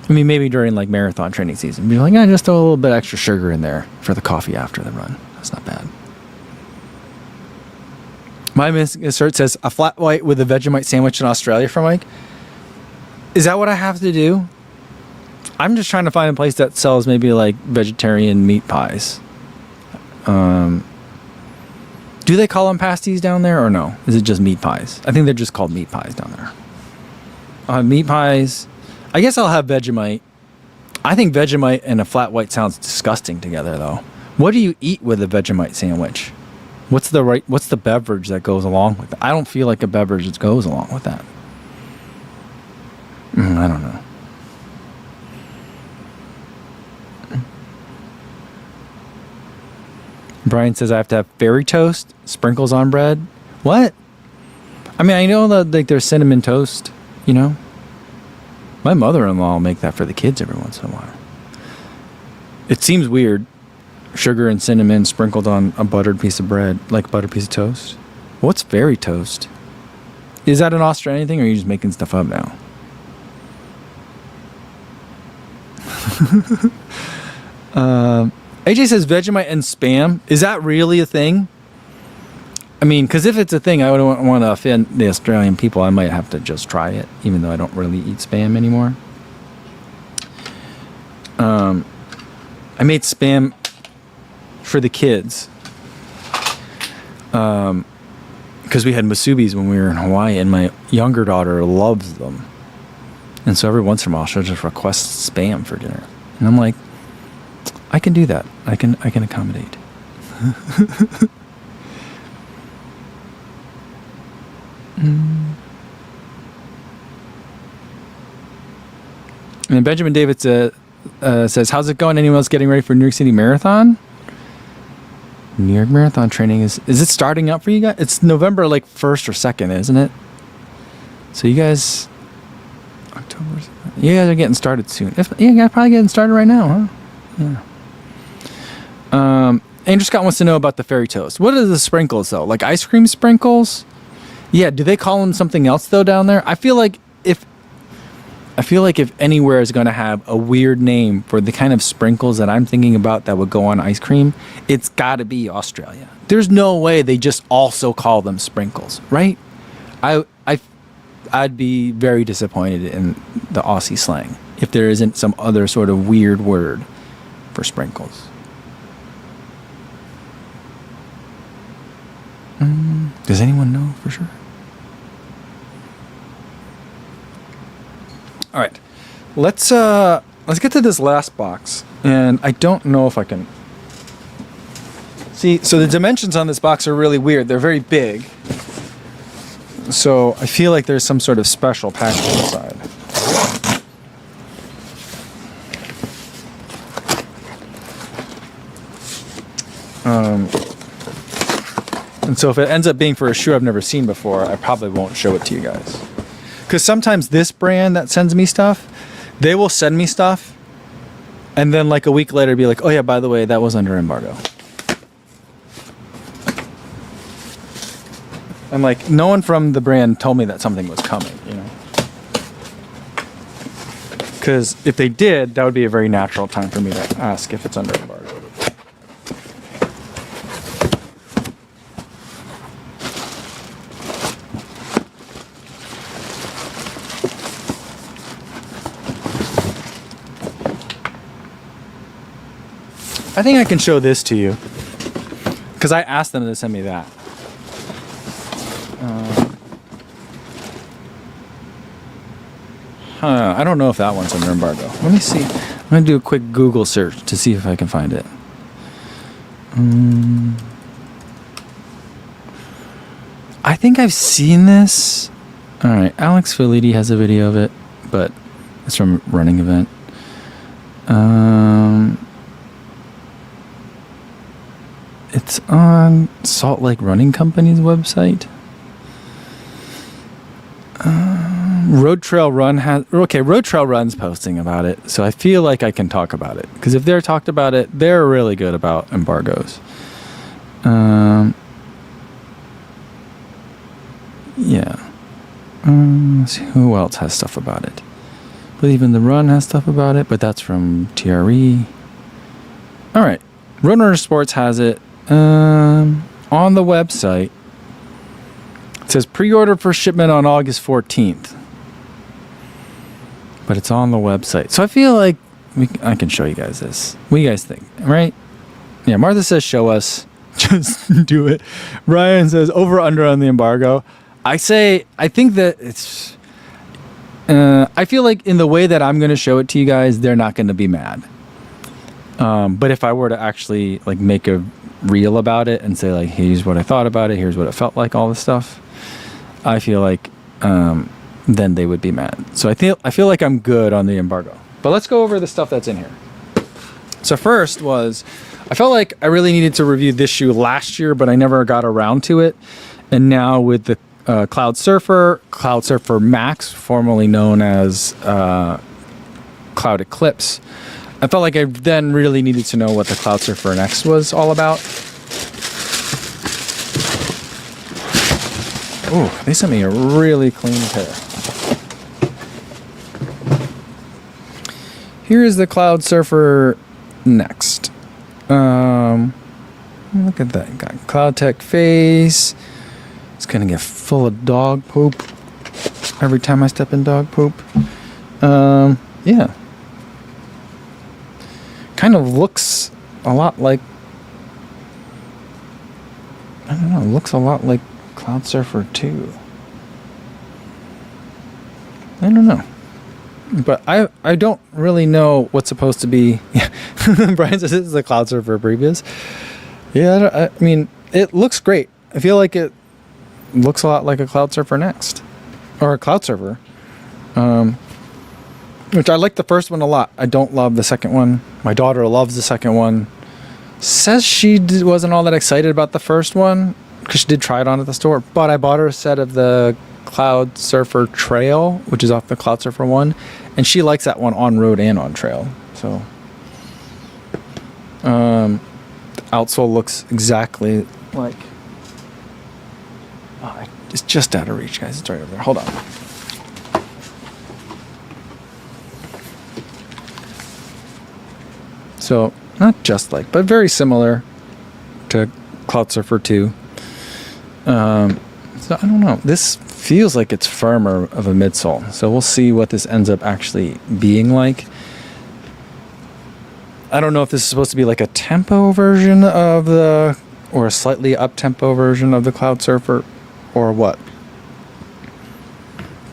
I mean, maybe during like marathon training season, be like, yeah, just throw a little bit extra sugar in there for the coffee after the run. That's not bad. My insert says a flat white with a Vegemite sandwich in Australia for Mike. Is that what I have to do? I'm just trying to find a place that sells maybe like vegetarian meat pies. Do they call them pasties down there or no? Is it just meat pies? I think they're just called meat pies down there. I'll have meat pies. I guess I'll have Vegemite. I think Vegemite and a flat white sounds disgusting together though. What do you eat with a Vegemite sandwich? What's the beverage that goes along with it? I don't feel like a beverage that goes along with that. I don't know. Brian says I have to have fairy toast, sprinkles on bread. What? I mean, I know that like there's cinnamon toast, you know. My mother-in-law will make that for the kids every once in a while. It seems weird, sugar and cinnamon sprinkled on a buttered piece of bread, like a buttered piece of toast. What's fairy toast? Is that an Australian thing, or are you just making stuff up now? AJ says Vegemite and Spam. Is that really a thing? I mean, because if it's a thing, I wouldn't want to offend the Australian people. I might have to just try it, even though I don't really eat Spam anymore. I made Spam for the kids. Because we had musubis when we were in Hawaii, and my younger daughter loves them. And so every once in a while, she'll just request Spam for dinner. And I'm like, I can do that. I can accommodate. And Benjamin David says, how's it going? Anyone else getting ready for New York City Marathon? New York Marathon training is it starting up for you guys? It's November like 1st or 2nd, isn't it? So you guys, October, you guys are getting started soon. You guys are probably getting started right now, huh? Yeah. Andrew Scott wants to know about the fairy toast. What are the sprinkles though? Like ice cream sprinkles? Yeah. Do they call them something else though down there? I feel like if anywhere is going to have a weird name for the kind of sprinkles that I'm thinking about that would go on ice cream, it's got to be Australia. There's no way they just also call them sprinkles, right? I'd be very disappointed in the Aussie slang if there isn't some other sort of weird word for sprinkles. Does anyone know for sure? All right, let's get to this last box, and I don't know if I can see. So the dimensions on this box are really weird. They're very big, so I feel like there's some sort of special package inside. And so if it ends up being for a shoe I've never seen before, I probably won't show it to you guys. Because sometimes this brand that sends me stuff, they will send me stuff, and then like a week later be like, oh yeah, by the way, that was under embargo. And like, no one from the brand told me that something was coming, you know? Because if they did, that would be a very natural time for me to ask if it's under embargo. I think I can show this to you because I asked them to send me that. I don't know if that one's under embargo. Let me see. I'm going to do a quick Google search to see if I can find it. I think I've seen this. All right. Alex Filidi has a video of it, but it's from Running Event. It's on Salt Lake Running Company's website. Road Trail Run's posting about it, so I feel like I can talk about it. Because if they're talked about it, they're really good about embargoes. Yeah. Let's see, who else has stuff about it? Believe in the Run has stuff about it, but that's from TRE. All right. Roadrunner Sports has it. On the website, it says pre-order for shipment on August 14th. But it's on the website. So I feel like I can show you guys this. What do you guys think? Right? Yeah, Martha says show us. Just do it. Ryan says over under on the embargo. I think that it's... I feel like in the way that I'm going to show it to you guys, they're not going to be mad. But if I were to actually like make a reel about it and say like, here's what I thought about it, here's what it felt like, all this stuff, I feel like then they would be mad. So I feel like I'm good on the embargo. But let's go over the stuff that's in here. So first was, I felt like I really needed to review this shoe last year, but I never got around to it. And now with the Cloud Surfer Max, formerly known as Cloud Eclipse, I felt like I then really needed to know what the Cloud Surfer Next was all about. Oh, they sent me a really clean pair. Here is the Cloud Surfer Next. Look at that. Got Cloud Tech face. It's gonna get full of dog poop every time I step in dog poop. Yeah. kind of looks a lot like, I don't know, it looks a lot like Cloud Surfer 2. I don't know. But I don't really know what's supposed to be. Yeah. Brian says this is the Cloud Surfer previous. Yeah, I mean, it looks great. I feel like it looks a lot like a Cloud Surfer Next. Or a Cloud Surfer. Which I like the first one a lot. I don't love the second one. My daughter loves the second one. Says she wasn't all that excited about the first one because she did try it on at the store. But I bought her a set of the Cloud Surfer Trail, which is off the Cloud Surfer 1. And she likes that one on road and on trail. So, the outsole looks exactly like... Oh, it's just out of reach, guys. It's right over there. Hold on. So, not just like, but very similar to Cloud Surfer 2. So, I don't know. This feels like it's firmer of a midsole. So, we'll see what this ends up actually being like. I don't know if this is supposed to be like a tempo version of the, or a slightly up-tempo version of the Cloud Surfer, or what.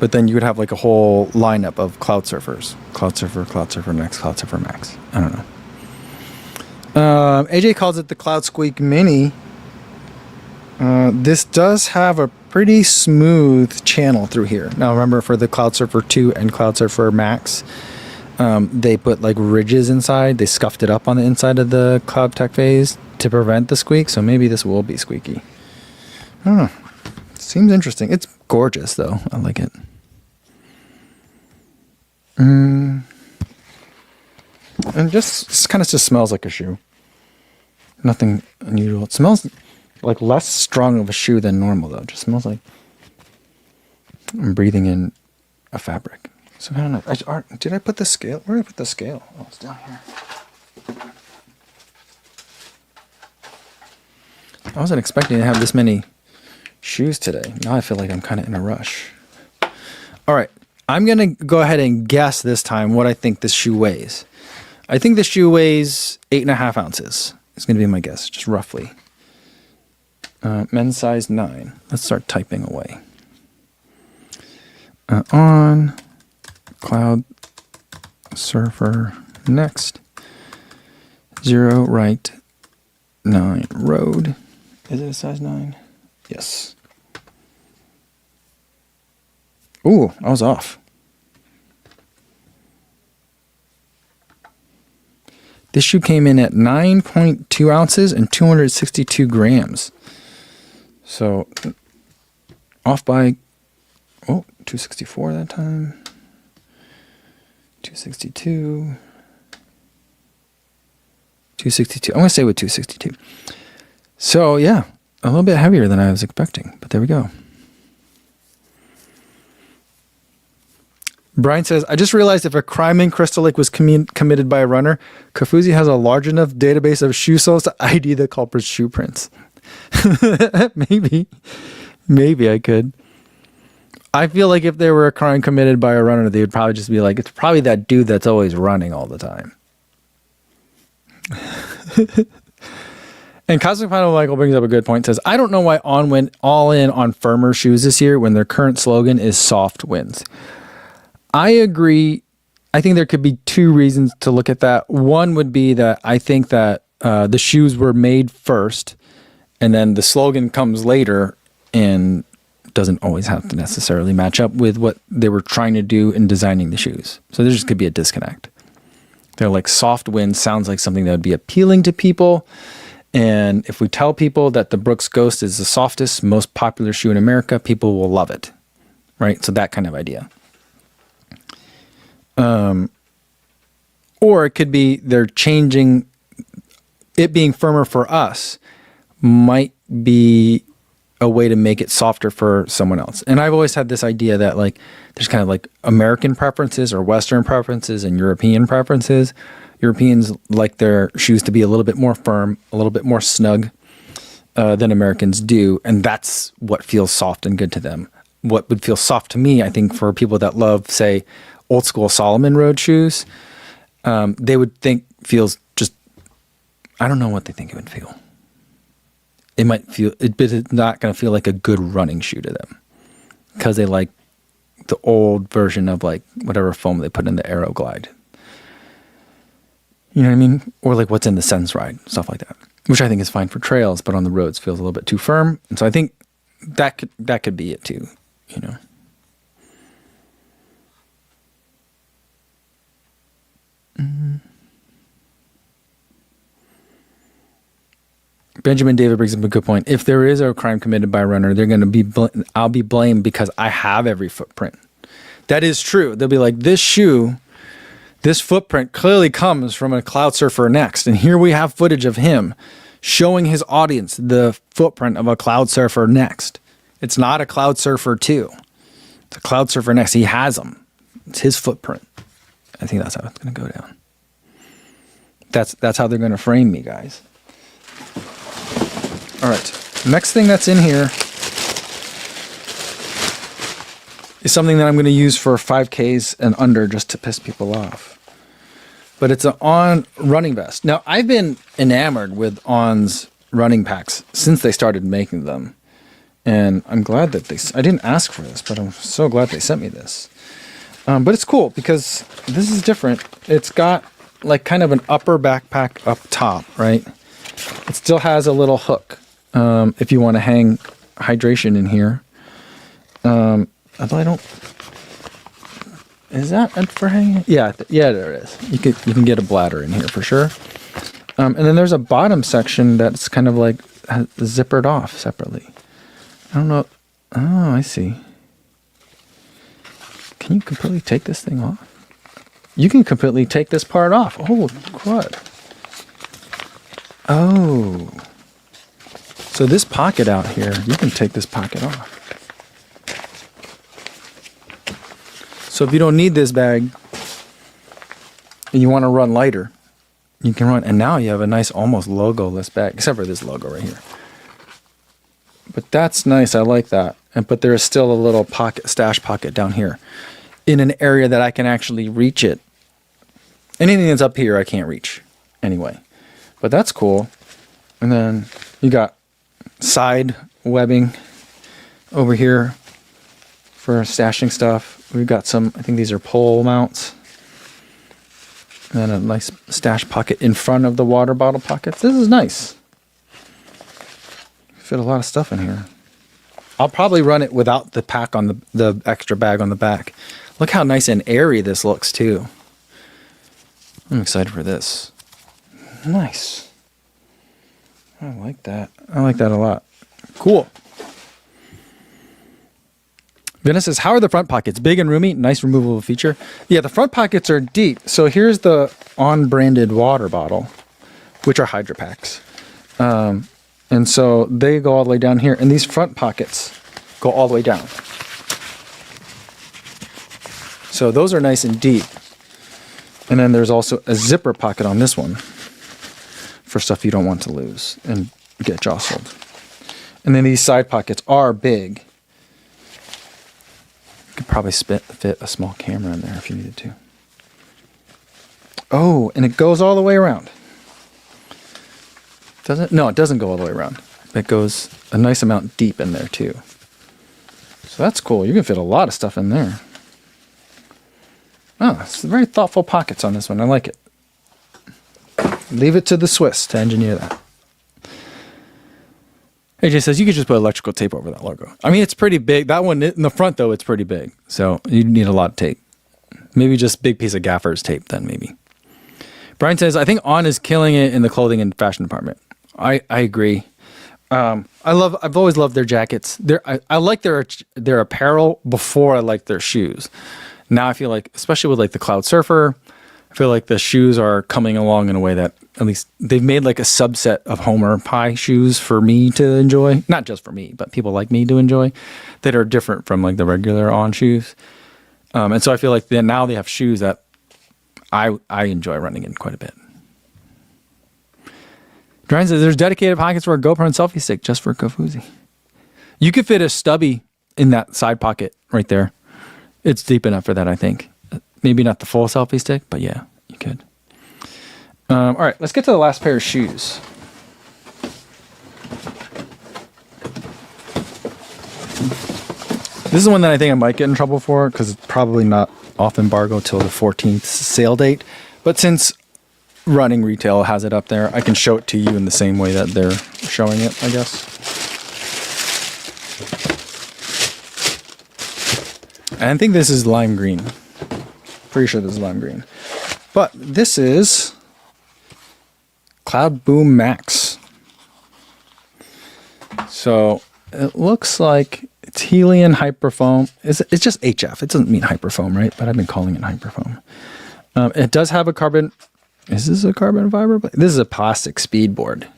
But then you would have like a whole lineup of Cloud Surfers. Cloud Surfer, Cloud Surfer Next, Cloud Surfer Max. I don't know. AJ calls it the Cloud Squeak Mini. This does have a pretty smooth channel through here. Now remember, for the Cloud Surfer 2 and Cloud Surfer Max, they put like ridges inside. They scuffed it up on the inside of the Cloud Tech phase to prevent the squeak. So maybe this will be squeaky. I don't know. Seems interesting. It's gorgeous though. I like it. And just kind of just smells like a shoe. Nothing unusual. It smells like less strong of a shoe than normal though. It just smells like I'm breathing in a fabric. So I don't know. Did I put the scale? Where did I put the scale? Oh, it's down here. I wasn't expecting to have this many shoes today. Now I feel like I'm kind of in a rush. All right. I'm going to go ahead and guess this time what I think this shoe weighs. I think this shoe weighs 8.5 ounces. It's going to be my guess, just roughly. Men's size 9. Let's start typing away. On Cloud Surfer Next. 0 right 9 road. Is it a size 9? Yes. Ooh, I was off. This shoe came in at 9.2 ounces and 262 grams. So, off by, 264 that time. 262. 262. I'm going to say with 262. So, yeah, a little bit heavier than I was expecting. But there we go. Brian says, I just realized if a crime in Crystal Lake was committed by a runner, Kafuzi has a large enough database of shoe soles to ID the culprit's shoe prints. Maybe I could. I feel like if there were a crime committed by a runner, they would probably just be like, it's probably that dude that's always running all the time. And Cosmic Final Michael brings up a good point. Says, I don't know why On went all in on firmer shoes this year when their current slogan is soft wins. I agree. I think there could be two reasons to look at that. One would be that I think that the shoes were made first, and then the slogan comes later and doesn't always have to necessarily match up with what they were trying to do in designing the shoes. So there just could be a disconnect. They're like, soft wind sounds like something that would be appealing to people. And if we tell people that the Brooks Ghost is the softest, most popular shoe in America, people will love it. Right? So that kind of idea. Or it could be they're changing, it being firmer for us might be a way to make it softer for someone else. And I've always had this idea that like there's kind of like American preferences or Western preferences and European preferences. Europeans like their shoes to be a little bit more firm, a little bit more snug than Americans do. And that's what feels soft and good to them. What would feel soft to me, I think, for people that love, say, old school Solomon Road shoes, they would think feels just I don't know what they think it would feel. It might feel, but it's not going to feel like a good running shoe to them because they like the old version of like whatever foam they put in the Aero Glide. You know what I mean? Or like what's in the Sense Ride, stuff like that, which I think is fine for trails, but on the roads feels a little bit too firm. And so I think that could be it too, you know. Benjamin David brings up a good point. If there is a crime committed by a runner, they're going to be, I'll be blamed because I have every footprint. That is true. They'll be like, this shoe, this footprint clearly comes from a Cloud Surfer Next. And here we have footage of him showing his audience the footprint of a Cloud Surfer Next. It's not a Cloud Surfer 2. It's a Cloud Surfer Next. He has them. It's his footprint. I think that's how it's going to go down. That's how they're going to frame me, guys. All right, next thing that's in here is something that I'm going to use for 5Ks and under just to piss people off. But it's an On running vest. Now, I've been enamored with On's running packs since they started making them. And I'm glad that I didn't ask for this, but I'm so glad they sent me this. But it's cool because this is different. It's got like kind of an upper backpack up top, right? It still has a little hook. If you want to hang hydration in here. Although I don't, is that meant for hanging? Yeah, there it is. You can get a bladder in here for sure. And then there's a bottom section that's kind of like zippered off separately. I don't know. Oh, I see. Can you completely take this thing off? You can completely take this part off. Oh, crud. Oh. So this pocket out here, you can take this pocket off. So if you don't need this bag and you want to run lighter, you can run. And now you have a nice almost logoless bag, except for this logo right here. But that's nice. I like that. But there is still a little pocket, stash pocket down here in an area that I can actually reach it. Anything that's up here, I can't reach anyway. But that's cool. And then you got side webbing over here for stashing stuff. We've got some, I think these are pole mounts. And then a nice stash pocket in front of the water bottle pockets. This is nice. Fit a lot of stuff in here. I'll probably run it without the pack on the extra bag on the back. Look how nice and airy this looks too. I'm excited for this. Nice. I like that. I like that a lot. Cool. Vanessa says, how are the front pockets? Big and roomy, nice removable feature. Yeah, the front pockets are deep. So here's the On-branded water bottle, which are Hydra packs. And so they go all the way down here. And these front pockets go all the way down. So those are nice and deep. And then there's also a zipper pocket on this one for stuff you don't want to lose and get jostled. And then these side pockets are big. You could probably fit a small camera in there if you needed to. Oh, and it goes all the way around. Does it? No, it doesn't go all the way around. It goes a nice amount deep in there too. So that's cool. You can fit a lot of stuff in there. Oh, it's very thoughtful pockets on this one. I like it. Leave it to the Swiss to engineer that. AJ says you could just put electrical tape over that logo. I mean, it's pretty big. That one in the front, though, it's pretty big. So you need a lot of tape. Maybe just big piece of gaffer's tape then, maybe. Brian says, I think On is killing it in the clothing and fashion department. I agree. I've always loved their jackets. I like their apparel before I like their shoes. Now I feel like, especially with like the Cloud Surfer, I feel like the shoes are coming along in a way that at least they've made like a subset of Homer Pie shoes for me to enjoy. Not just for me, but people like me to enjoy that are different from like the regular On shoes. And so I feel like now they have shoes that I enjoy running in quite a bit. Brian says there's dedicated pockets for a GoPro and selfie stick just for Kofuzi. You could fit a stubby in that side pocket right there. It's deep enough for that, I think. Maybe not the full selfie stick, but yeah, you could. All right, let's get to the last pair of shoes. This is one that I think I might get in trouble for because it's probably not off embargo till the 14th sale date. But since Running Retail has it up there, I can show it to you in the same way that they're showing it, I guess. And I think this is lime green. Pretty sure this is lime green. But this is Cloud Boom Max. So it looks like it's Helium Hyperfoam. It's just HF. It doesn't mean Hyperfoam, right? But I've been calling it Hyperfoam. It does have a carbon. Is this a carbon fiber? This is a plastic speed board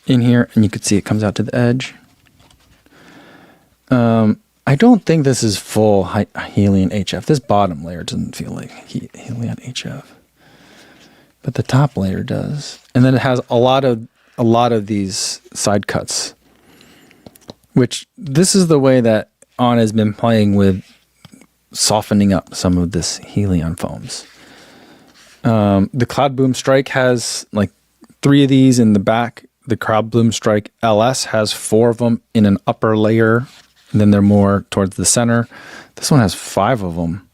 in here, and you can see it comes out to the edge. I don't think this is full Helium HF. This bottom layer doesn't feel like Helium HF, but the top layer does. And then it has a lot of these side cuts, which this is the way that On has been playing with softening up some of this Helium foams. The Cloud Boom Strike has like 3 of these in the back. The Cloud Boom Strike LS has 4 of them in an upper layer, and then they're more towards the center. This one has 5 of them,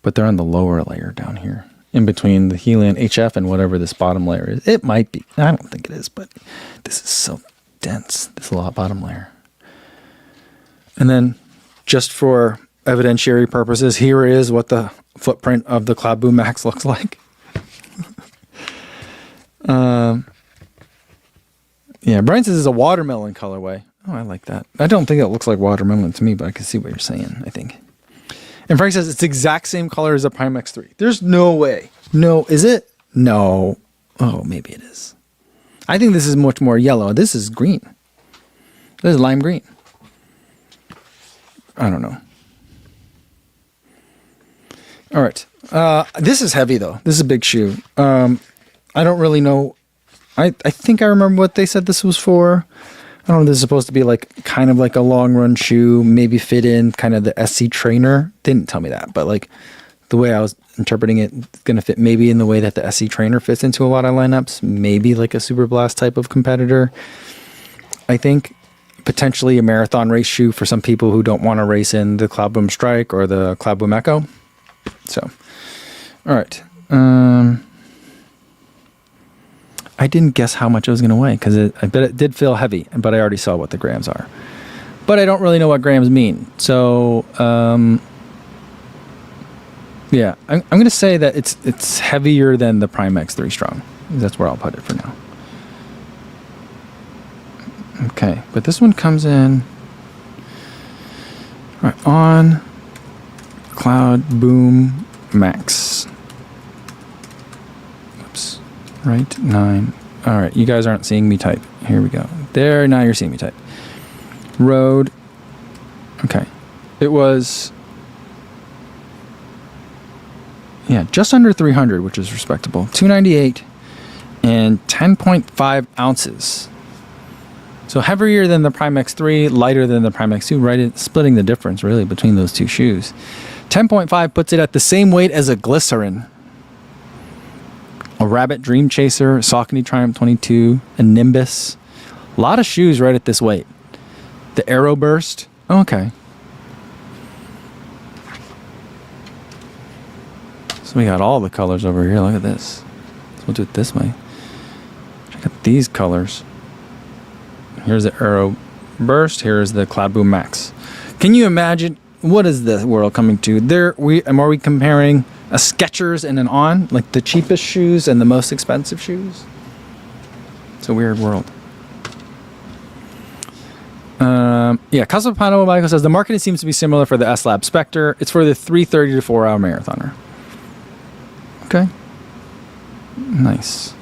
but they're on the lower layer down here, in between the Helium HF and whatever this bottom layer is. It might be. I don't think it is, but this is so dense, this bottom layer. And then, just for evidentiary purposes, here is what the footprint of the Cloud Boom Max looks like. Yeah, Brian says it's a watermelon colorway. Oh, I like that. I don't think it looks like watermelon to me, but I can see what you're saying, I think. And Frank says it's the exact same color as the Prime X3. There's no way. No, is it? No. Oh, maybe it is. I think this is much more yellow. This is green. This is lime green. I don't know. All right. This is heavy, though. This is a big shoe. I don't really know. I think I remember what they said this was for. I don't know. This is supposed to be like kind of like a long run shoe, maybe fit in kind of the SC Trainer. Didn't tell me that, but like the way I was interpreting it, it's going to fit maybe in the way that the SC Trainer fits into a lot of lineups. Maybe like a Super Blast type of competitor. I think potentially a marathon race shoe for some people who don't want to race in the Cloud Boom Strike or the Cloud Boom Echo. So, all right. I didn't guess how much it was going to weigh because I bet it did feel heavy, but I already saw what the grams are. But I don't really know what grams mean. So, yeah, I'm going to say that it's heavier than the Prime X3 Strong. That's where I'll put it for now. Okay, but this one comes in right on Cloud Boom Max. Oops. Right, 9. All right, you guys aren't seeing me type. Here we go. There, now you're seeing me type. Road. Okay. It was, yeah, just under 300, which is respectable. 298 and 10.5 ounces. So heavier than the Prime X3, lighter than the Prime X2, right? It's splitting the difference, really, between those two shoes. 10.5 puts it at the same weight as a Glycerin, a Rabbit Dream Chaser, Saucony Triumph 22, a Nimbus. A lot of shoes right at this weight. The Aero Burst. Oh, okay. So we got all the colors over here. Look at this. So we'll do it this way. Check out these colors. Here's the Aero Burst. Here's the Cloud Boom Max. Can you imagine what is the world coming to? Are we comparing a Skechers and an On, like the cheapest shoes and the most expensive shoes? It's a weird world. Yeah, Casapano Michael says the marketing seems to be similar for the S-Lab Spectre. It's for the 3:30 to 4 hour marathoner. Okay. Nice.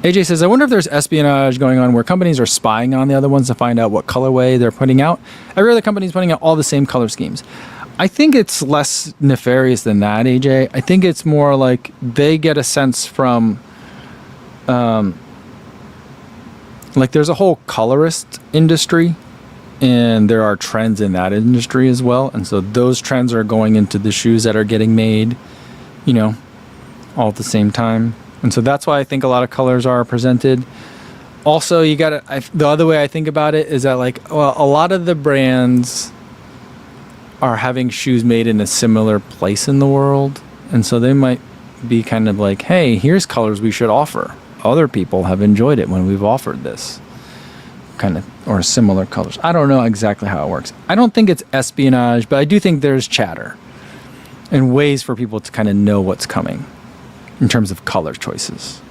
AJ says, I wonder if there's espionage going on where companies are spying on the other ones to find out what colorway they're putting out. Every other company is putting out all the same color schemes. I think it's less nefarious than that, AJ. I think it's more like they get a sense from, like there's a whole colorist industry and there are trends in that industry as well. And so those trends are going into the shoes that are getting made, you know, all at the same time. And so that's why I think a lot of colors are presented. Also, you gotta, the other way I think about it is that like, well, a lot of the brands are having shoes made in a similar place in the world. And so they might be kind of like, hey, here's colors we should offer. Other people have enjoyed it when we've offered this kind of, or similar colors. I don't know exactly how it works. I don't think it's espionage, but I do think there's chatter and ways for people to kind of know what's coming in terms of color choices.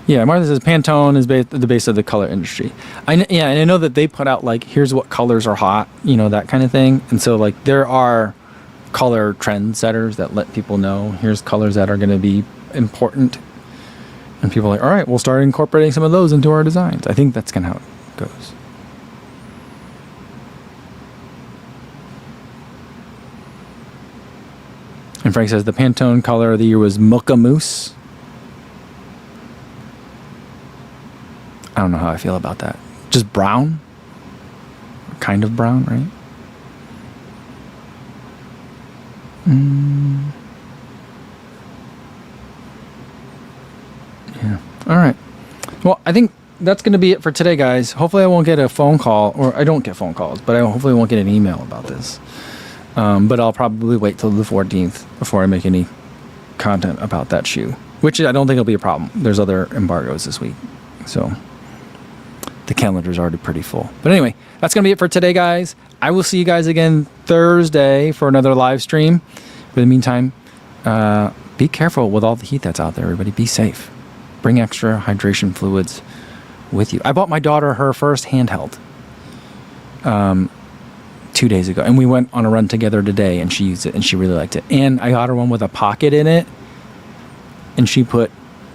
Yeah, Martha says Pantone is the base of the color industry. And I know that they put out like, here's what colors are hot, you know, that kind of thing. And so like there are color trend setters that let people know here's colors that are going to be important. And people are like, all right, we'll start incorporating some of those into our designs. I think that's kind of how it goes. And Frank says the Pantone color of the year was Mocha Mousse. I don't know how I feel about that. Just brown? Kind of brown, right? Yeah. All right. Well, I think that's going to be it for today, guys. Hopefully I won't get a phone call, or I don't get phone calls, but I hopefully won't get an email about this. But I'll probably wait till the 14th before I make any content about that shoe, which I don't think will be a problem. There's other embargoes this week. So the calendar's already pretty full. But anyway, that's going to be it for today, guys. I will see you guys again Thursday for another live stream. But in the meantime, be careful with all the heat that's out there, everybody. Be safe. Bring extra hydration fluids with you. I bought my daughter her first handheld 2 days ago. And we went on a run together today, and she used it, and she really liked it. And I got her one with a pocket in it, and she put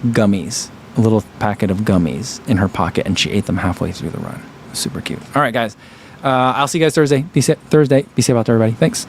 gummies, a little packet of gummies in her pocket, and she ate them halfway through the run. Super cute. All right, guys. I'll see you guys Thursday. Be safe out there, everybody. Thanks.